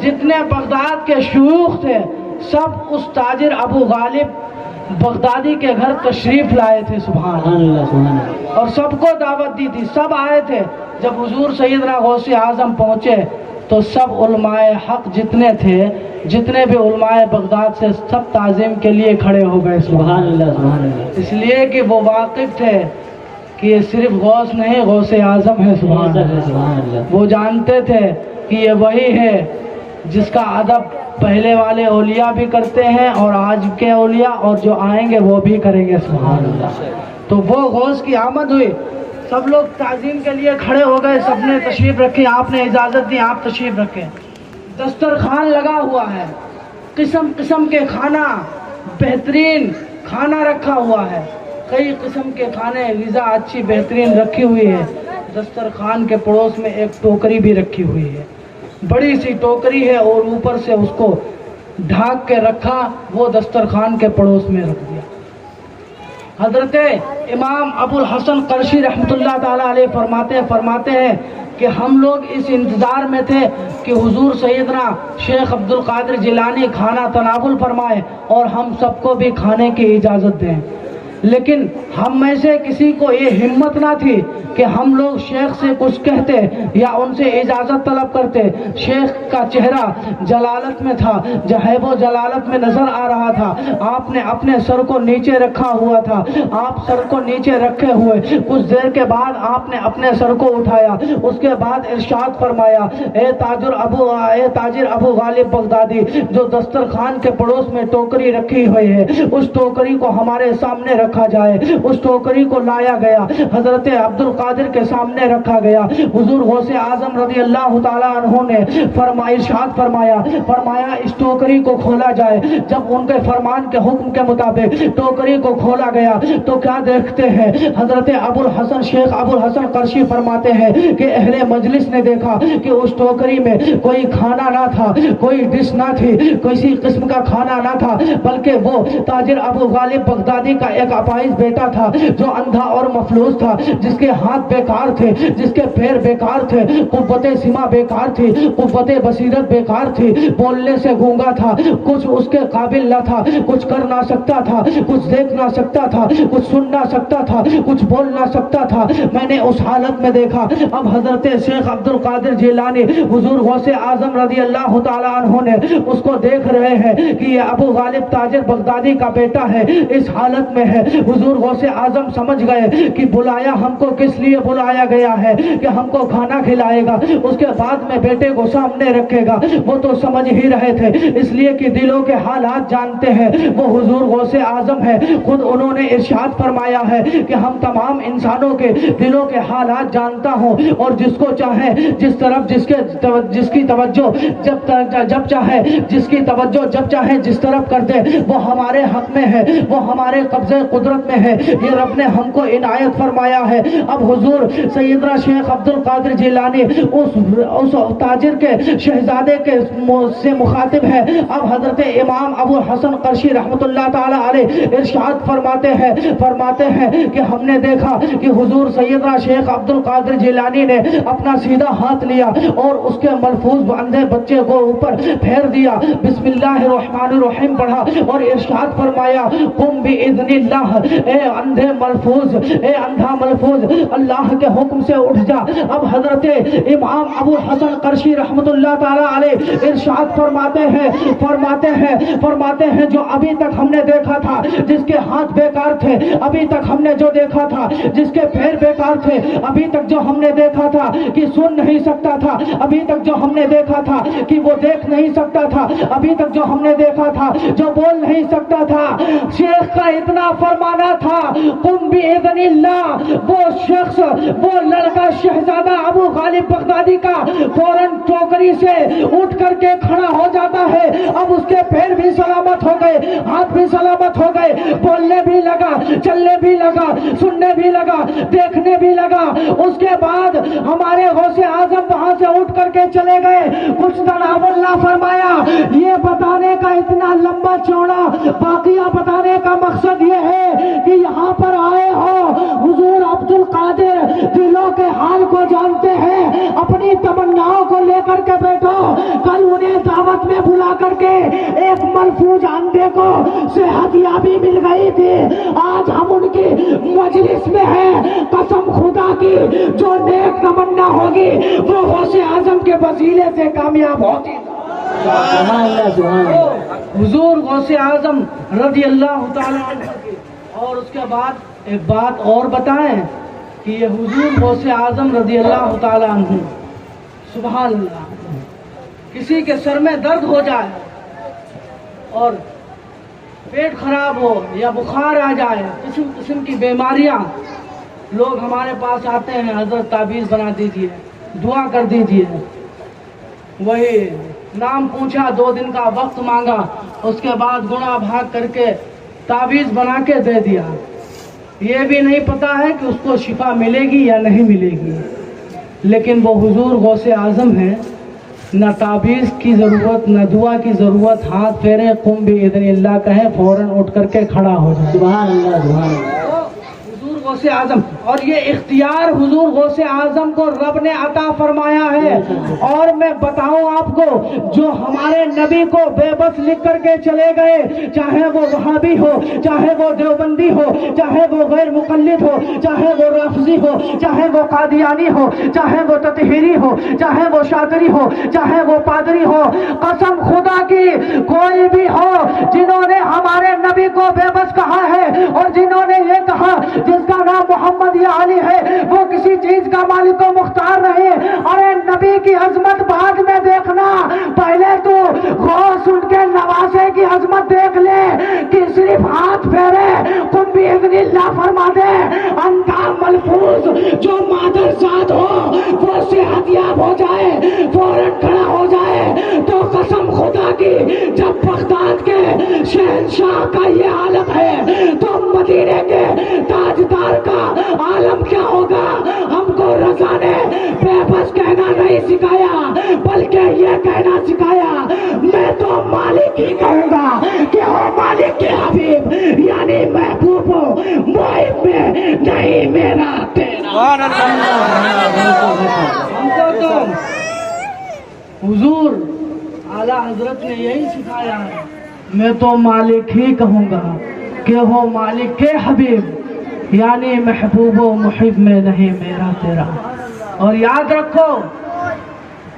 جتنے بغداد کے شیوخ تھے سب اس تاجر ابو غالب بغدادی کے گھر تشریف لائے تھے. سبحان اللہ. سبحان اللہ. اور سب کو دعوت دی تھی, سب آئے تھے. جب حضور سیدنا غوث اعظم پہنچے تو سب علماء حق جتنے تھے, جتنے بھی علماء بغداد سے, سب تعظیم کے لیے کھڑے ہو گئے. سبحان اللہ. سبحان اللہ. اس لیے کہ وہ واقف تھے کہ یہ صرف غوث نہیں, غوث اعظم ہے. سبحان اللہ. سبحان اللہ. وہ جانتے تھے کہ یہ وہی ہے جس کا ادب پہلے والے اولیاء بھی کرتے ہیں اور آج کے اولیاء اور جو آئیں گے وہ بھی کریں گے. سبحان اللہ. تو وہ غوث کی آمد ہوئی, سب لوگ تعظیم کے لیے کھڑے ہو گئے, سب نے تشریف رکھی, آپ نے اجازت دی آپ تشریف رکھیں. دسترخوان لگا ہوا ہے, قسم قسم کے کھانا, بہترین کھانا رکھا ہوا ہے, کئی قسم کے کھانے, غذا اچھی بہترین رکھی ہوئی ہے. دسترخوان کے پڑوس میں ایک ٹوکری بھی رکھی ہوئی ہے, بڑی سی ٹوکری ہے, اور اوپر سے اس کو ڈھانک کے رکھا, وہ دسترخوان کے پڑوس میں رکھ دیا. حضرت امام ابو الحسن قرشی رحمۃ اللہ تعالیٰ علیہ فرماتے ہیں کہ ہم لوگ اس انتظار میں تھے کہ حضور سیدنا شیخ عبد القادر جیلانی کھانا تناول فرمائے اور ہم سب کو بھی کھانے کی اجازت دیں. لیکن ہم میں سے کسی کو یہ ہمت نہ تھی کہ ہم لوگ شیخ سے کچھ کہتے یا ان سے اجازت طلب کرتے. شیخ کا چہرہ جلالت میں تھا, جہیب و جلالت میں نظر آ رہا تھا. آپ نے اپنے سر کو نیچے رکھا ہوا تھا. آپ سر کو نیچے رکھے ہوئے کچھ دیر کے بعد آپ نے اپنے سر کو اٹھایا. اس کے بعد ارشاد فرمایا, اے تاجر ابو غالب بغدادی, جو دسترخوان کے پڑوس میں ٹوکری رکھی ہوئی ہے اس ٹوکری کو ہمارے سامنے رکھا جائے. اس ٹوکری کو لایا گیا, حضرت عبد القادر کے سامنے رکھا گیا. حضور غوث اعظم رضی اللہ تعالیٰ عنہ نے ارشاد فرمایا اس ٹوکری کو کھولا جائے. جب ان کے فرمان کے حکم کے مطابق ٹوکری کو کھولا گیا تو کیا دیکھتے ہیں, حضرت شیخ ابو الحسن قرشی فرماتے ہیں کہ اہل مجلس نے دیکھا کہ اس ٹوکری میں کوئی کھانا نہ تھا, کوئی ڈش نہ تھی, کسی قسم کا کھانا نہ تھا, بلکہ وہ تاجر ابو غالب بغدادی کا ایک اپائز بیٹا تھا جو اندھا اور مفلوج تھا, جس کے ہاتھ بیکار تھے, جس کے پیر بیکار تھے, قوت سما بیکار تھی, قوت بصیرت بیکار تھی, بولنے سے گونگا تھا, کچھ اس کے قابل نہ تھا, کچھ کر نہ سکتا تھا, کچھ دیکھ نہ سکتا تھا, کچھ سن نہ سکتا تھا, کچھ بول نہ سکتا تھا. میں نے اس حالت میں دیکھا. اب حضرت شیخ عبد القادر جیلانی حضور غوث اعظم رضی اللہ تعالیٰ عنہ نے اس کو دیکھ رہے ہیں کہ یہ ابو غالب تاجر بغدادی کا بیٹا ہے, اس حالت میں ہے. حضور غوث اعظم سمجھ گئے کہ بلایا ہم کو کس لیے بلایا گیا ہے, کہ ہم کو کھانا کھلائے گا, اس کے بعد میں بیٹے کو سامنے رکھے گا. وہ تو سمجھ ہی رہے تھے, اس لیے کہ دلوں کے حالات جانتے ہیں. وہ حضور غوث اعظم ہے, خود انہوں نے ارشاد فرمایا ہے کہ ہم تمام انسانوں کے دلوں کے حالات جانتا ہوں, اور جس کو چاہے جس طرف جس کی توجہ جب چاہے جس کی توجہ جب چاہے جس طرف کر دے وہ ہمارے حق میں ہے, وہ ہمارے قبضے قدرت میں ہے. یہ رب نے ہم کو عنایت فرمایا ہے. اب حضور سیدنا شیخ عبد القادر جیلانی اس تاجر کے شہزادے کے سے مخاطب ہے. اب حضرت امام ابو الحسن قرشی رحمۃ اللہ تعالی علیہ ارشاد فرماتے ہیں کہ ہم نے دیکھا کہ حضور سیدنا شیخ عبد القادر جیلانی نے اپنا سیدھا ہاتھ لیا اور اس کے ملفوظ اندھے بچے کو اوپر پھیر دیا, بسم اللہ الرحمن الرحیم پڑھا اور ارشاد فرمایا, قم باذن اللہ, اے اندھے ملفوظ, اے اندھا ملفوظ, اللہ کے حکم سے اٹھ جا. اب حضرت امام ابو الحسن قرشی رحمۃ اللہ تعالی علیہ ارشاد فرماتے ہیں جو ابھی تک ہم نے دیکھا تھا, جس کے ہاتھ بیکار تھے, ابھی تک ہم نے جو دیکھا تھا, جس کے پیر بیکار تھے, ابھی تک جو ہم نے دیکھا تھا کہ سن نہیں سکتا تھا, ابھی تک جو ہم نے دیکھا تھا کہ وہ دیکھ نہیں سکتا تھا, ابھی تک جو ہم نے دیکھا تھا جو بول نہیں سکتا تھا, شیخ کا اتنا فرمانا تھا, قم باذن اللہ. وہ شخص, وہ لڑکا شہزادہ ابو غالب بغدادی کا فوراً ٹوکری سے اٹھ کر کے کھڑا ہو جاتا ہے. اب اس کے پیر بھی سلامت ہو گئے, ہاتھ بھی سلامت ہو گئے, بولنے بھی لگا, چلنے بھی لگا, سننے بھی لگا, دیکھنے بھی لگا. اس کے بعد ہمارے غوث اعظم وہاں سے اٹھ کر کے چلے گئے, کچھ تناول نہ فرمایا. یہ بتانے کا اتنا لمبا چوڑا واقعہ بتانے کا مقصد یہ ہے کہ یہاں پر آئے ہو حضور عبد القادر دلوں کے حال کو جانتے ہیں، اپنی تمناؤں کو لے کر کے بیٹھو. کل انہیں دعوت میں بلا کر کے ایک ملفوظ اندھے کو صحت یابی مل گئی تھی. آج ہم ان کی مجلس میں ہیں. قسم خدا کی جو نیک تمنا ہوگی وہ غوث اعظم کے وسیلے سے کامیاب ہوگی. سبحان اللہ سبحان اللہ. حضور غوث اعظم رضی اللہ تعالیٰ عنہ کی. اور اس کے بعد ایک بات اور بتائیں کہ یہ حضور غوث اعظم رضی اللہ تعالیٰ عنہ، سبحان اللہ، کسی کے سر میں درد ہو جائے اور پیٹ خراب ہو یا بخار آ جائے، قسم قسم کی بیماریاں، لوگ ہمارے پاس آتے ہیں، حضرت تعویذ بنا دیجیے، دعا کر دیجیے. وہی نام پوچھا، 2 دن کا وقت مانگا، اس کے بعد گناہ بھاگ کر کے تعویذ بنا کے دے دیا. یہ بھی نہیں پتا ہے کہ اس کو شفا ملے گی یا نہیں ملے گی. لیکن وہ حضور غوث اعظم ہیں، نہ تعویذ کی ضرورت نہ دعا کی ضرورت. ہاتھ پھیرے، قم باذن اللہ کہیں، فوراً اٹھ کر کے کھڑا ہو جائے. سبحان اللہ سبحان اللہ. حضور غوث اعظم، اور یہ اختیار حضور غوث اعظم کو رب نے عطا فرمایا ہے. اور میں بتاؤں آپ کو، جو ہمارے نبی کو بے بس لکھ کر کے چلے گئے، چاہے وہ وہابی ہو، چاہے وہ دیوبندی ہو، چاہے وہ غیر مقلد ہو، چاہے وہ رافضی ہو، چاہے وہ قادیانی ہو، چاہے وہ تطہیری ہو، چاہے وہ شاطری ہو، چاہے وہ پادری ہو، قسم خدا کی کوئی بھی ہو، جنہوں نے ہمارے نبی کو بے بس کہا ہے اور جنہوں نے یہ کہا جس کا نام محمد یا علی ہے وہ کسی چیز کا مالک و مختار نہیں. ارے نبی کی عظمت بعد میں دیکھنا، پہلے تو غوث ان کے نواسے کی عظمت دیکھ لے کہ صرف ہاتھ پھیرے، قم باذن اللہ فرما دے. اندھا ملفوظ جو مادر ذات ہو وہ صحت یاب ہو جائے، فوراً کھڑا ہو جائے. تو قسم خدا کی جب بغداد کے شہنشاہ کا یہ حالت ہے تو مدینے کے تاجدار کا عالم کیا ہوگا. ہم کو رضا نے بے بس کہنا نہیں سکھایا بلکہ یہ کہنا سکھایا، میں تو مالک ہی کہوں گا کہ ہو مالک کے حبیب، یعنی محبوب ہو، محب میں نہیں میرا تیرا. ہم کو تو حضور اعلیٰ حضرت نے یہی سکھایا ہے، میں تو مالک ہی کہوں گا کہ ہو مالک کے حبیب، یعنی محبوب و محب میں نہیں میرا تیرا. اور یاد رکھو،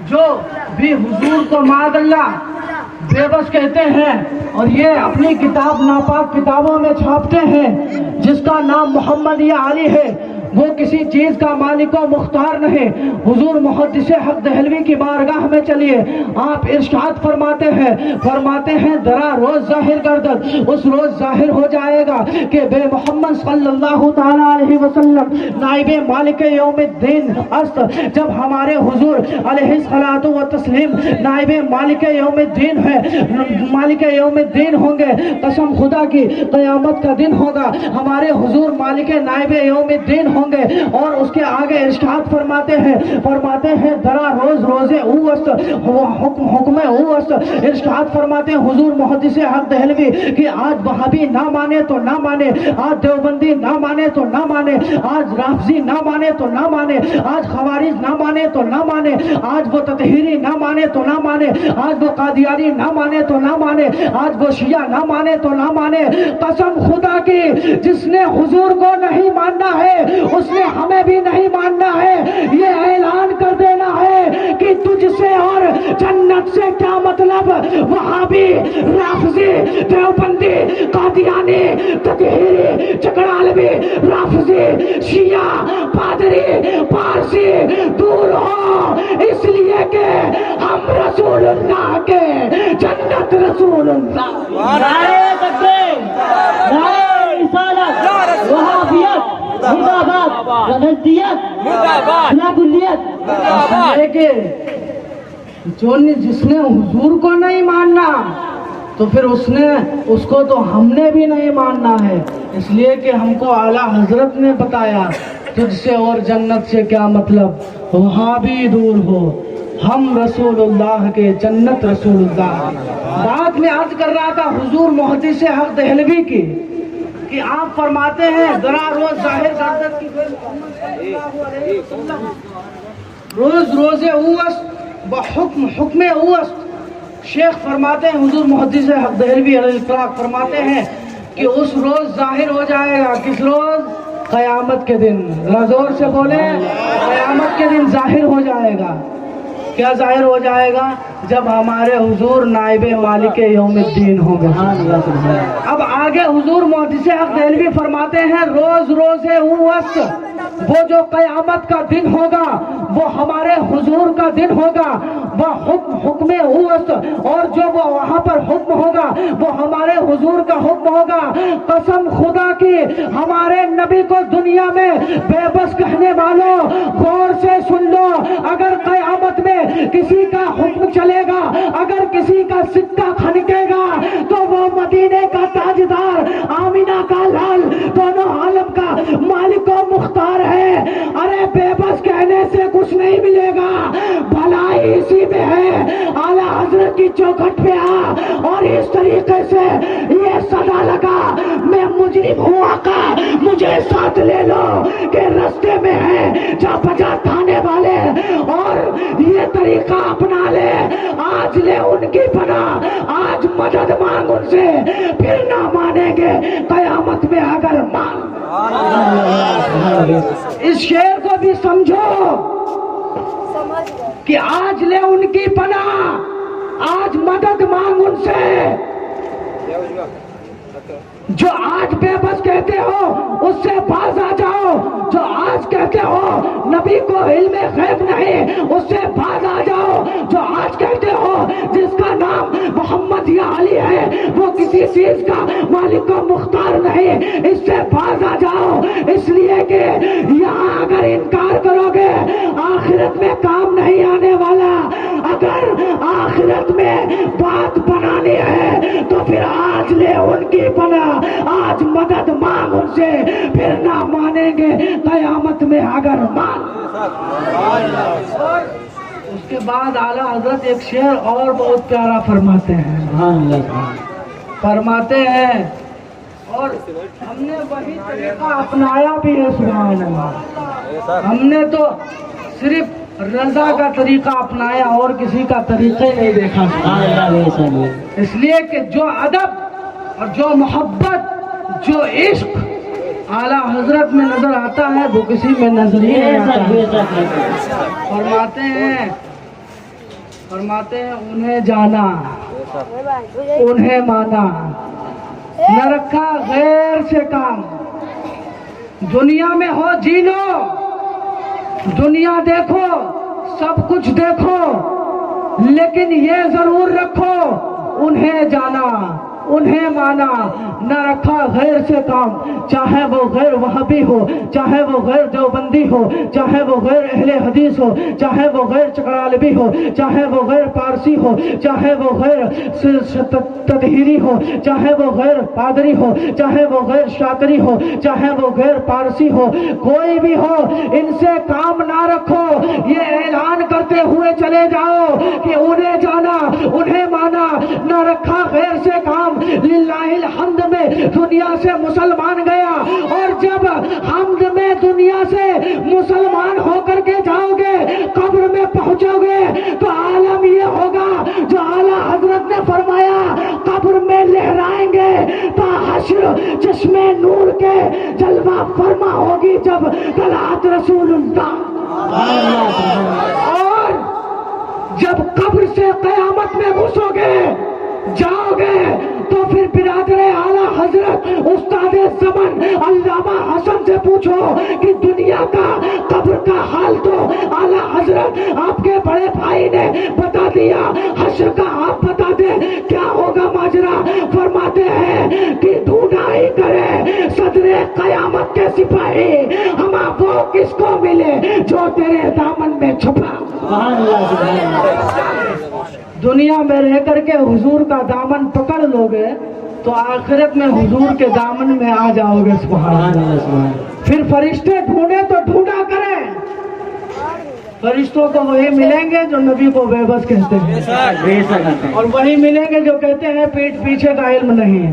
جو بھی حضور کو معاذ اللہ بے بس کہتے ہیں اور یہ اپنی کتاب ناپاک کتابوں میں چھاپتے ہیں، جس کا نام محمد یا علی ہے، وہ کسی چیز کا مالک و مختار نہیں. حضور محدث حق دہلوی کی بارگاہ میں چلیے، آپ ارشاد فرماتے ہیں ذرا روز ظاہر گردد، اس روز ظاہر ہو جائے گا کہ بے محمد صلی اللہ تعالی علیہ وسلم نائب مالک یوم الدین است. جب ہمارے حضور علیہ الصلوۃ والتسلیم نائب مالک یوم الدین ہے، مالک یوم الدین ہوں گے، قسم خدا کی قیامت کا دن ہوگا، ہمارے حضور مالک نائب یوم الدین ہوں گے. اور اس کے آگے ارشاد فرماتے ہیں ذرا روز روزے او است، حکم او است. ارشاد فرماتے ہیں حضور محدث حق دہلوی کہ آج وہابی نہ مانے تو نہ مانے، آج دیوبندی نہ مانے تو نہ مانے، آج رافضی نہ مانے تو نہ مانے، آج خوارج نہ مانے تو نہ مانے، آج وہ تطہیری نہ مانے تو نہ مانے، آج وہ قادیانی نہ مانے تو نہ مانے، آج وہ شیعہ نہ مانے تو نہ مانے. قسم خدا کی جس نے حضور کو نہیں ماننا ہے اس نے ہمیں بھی نہیں ماننا ہے. یہ اعلان کر دینا ہے کہ تجھ سے اور جنت سے کیا مطلب. وہابی، رافضی، دیوبندی، قادیانی، تطہیری، چکڑالوی، رافضی، شیعہ، پادری، پارسی دور ہو، اس لیے کہ ہم رسول اللہ کے، جنت رسول اللہ. نعرہ تکبیر، نعرہ رسالت، وہابیت زندہ باد، غلطیت خلاف جس نے حضور کو نہیں ماننا تو پھر اس کو تو ہم نے بھی نہیں ماننا ہے. اس لیے کہ ہم کو اعلیٰ حضرت نے بتایا تجھ سے اور جنت سے کیا مطلب، وہاں بھی دور ہو، ہم رسول اللہ کے، جنت رسول اللہ. بات میں عرض کر رہا تھا حضور محدث حق دہلوی کی کہ آپ فرماتے ہیں ذرا روز ظاہر گردد کی روز روز اوست بحکم حکم اوست. شیخ فرماتے ہیں، حضور محدث حق دہلوی علیہ الاطلاق فرماتے ہیں کہ اس روز ظاہر ہو جائے گا. کس روز؟ قیامت کے دن. زور سے بولیں، قیامت کے دن ظاہر ہو جائے گا. کیا ظاہر ہو جائے گا؟ جب ہمارے حضور نائب مالک یوم الدین ہوں گے. اب آگے حضور محدث حق دہلوی فرماتے ہیں روز روز اوست، وہ جو قیامت کا دن ہوگا وہ ہمارے حضور کا دن ہوگا. وہ حکم اوست، اور جو وہ وہاں پر حکم ہوگا وہ ہمارے حضور کا حکم ہوگا. قسم خدا کی، ہمارے نبی کو دنیا میں بے بس کہنے والوں غور سے سن لو. اگر قیامت میں کسی کا حکم چلے گا، اگر کسی کا سکہ کھنکے گا تو وہ مدینے کا تاجدار، آمینہ کا لال، دونوں عالم کا مالک و مختار ہے. ارے بے بس کہنے سے کچھ نہیں ملے گا، بھلائی اسی میں ہے. اعلیٰ حضرت کی چوکھٹ پہ آ اور اس طریقے سے یہ صدا لگا، میں مجرم ہوں آقا، مجھے ساتھ لے لو کہ رستے میں ہے جا بجا تھانے والے، اور یہ طریقہ اپنا لے. آج لے ان کی پناہ، آج مدد مانگ ان سے، پھر نہ مانیں گے قیامت میں اگر مان. اس شعر کو بھی سمجھو کہ آج لے ان کی پناہ، آج مدد مانگ ان سے. جو آج بے بس کہتے ہو اس سے باز آ جاؤ. جو آج کہتے ہو نبی کو علم غیب نہیں، اس سے باز آ جاؤ. جو آج کہتے ہو جس کا نام محمد یا علی ہے وہ کسی چیز کا مالک و مختار نہیں، اس سے باز آ جاؤ. اس لیے کہ یہاں اگر انکار کرو گے آخرت میں کام نہیں آنے والا. اگر آخرت میں بات بنانی ہے تو پھر آج لے ان کی پناہ، آج مدد مانگ ان سے، پھر نہ مانیں گے قیامت میں اگر مان. اس کے بعد اعلیٰ حضرت ایک شعر اور بہت پیارا فرماتے ہیں. فرماتے ہیں اور ہم نے وہی طریقہ اپنایا بھی ہے. سبحان اللہ. ہم نے تو صرف رضا کا طریقہ اپنایا اور کسی کا طریقہ ہی نہیں دیکھا. اس لیے کہ جو ادب اور جو محبت، جو عشق اعلیٰ حضرت میں نظر آتا ہے وہ کسی میں نظر ہی نہیں آتا. فرماتے ہیں انہیں جانا، انہیں مانا، نہ رکھا غیر سے کام. دنیا میں ہو جی لو، دنیا دیکھو، سب کچھ دیکھو، لیکن یہ ضرور رکھو انہیں جانا، انہیں مانا، نہ رکھا غیر سے کام. چاہے وہ غیر وہابی ہو، چاہے وہ غیر دیوبندی ہو، چاہے وہ غیر اہل حدیث ہو، چاہے وہ غیر چکرالبی ہو، چاہے وہ غیر پارسی ہو، چاہے وہ غیر تطہیری ہو، چاہے وہ غیر پادری ہو، چاہے وہ غیر شاطری ہو، چاہے وہ غیر پارسی ہو، کوئی بھی ہو، ان سے کام نہ رکھو. یہ اعلان کرتے ہوئے چلے جاؤ کہ انہیں جانا، انہیں مانا، نہ رکھا غیر سے کام. للہ الحمد میں دنیا سے مسلمان گیا، اور جب حمد میں دنیا سے مسلمان ہو کر کے جاؤ گے، قبر میں پہنچو گے تو عالم یہ ہوگا جو اعلیٰ حضرت نے فرمایا، قبر میں لہرائیں گے تا حشر چشمے نور کے جلوہ فرما ہوگی جب طلعت رسول اللہ. اور جب قبر سے قیامت میں گھسو گے، جاؤ گے، تو پھر برادر اعلیٰ حضرت استاد زمن علامہ حسن سے پوچھو کہ دنیا کا قبر کا حال تو اعلیٰ حضرت آپ کے بڑے بھائی نے بتا دیا، حشر کا آپ بتا دیں کیا ہوگا ماجرا. فرماتے ہیں کہ ڈھونڈا ہی کرے صدر قیامت کے سپاہی، ہما وہ کس کو ملے جو تیرے دامن میں چھپا. دنیا میں رہ کر کے حضور کا دامن پکڑ لو گے تو آخرت میں حضور کے دامن میں آ جاؤ گے. سبحان اللہ. پھر فرشتے ڈھونڈے تو ڈھونڈا کریں، فرشتوں کو وہی ملیں گے جو نبی کو بے بس کہتے ہیں، اور وہی ملیں گے جو کہتے ہیں پیٹھ پیچھے کا علم نہیں.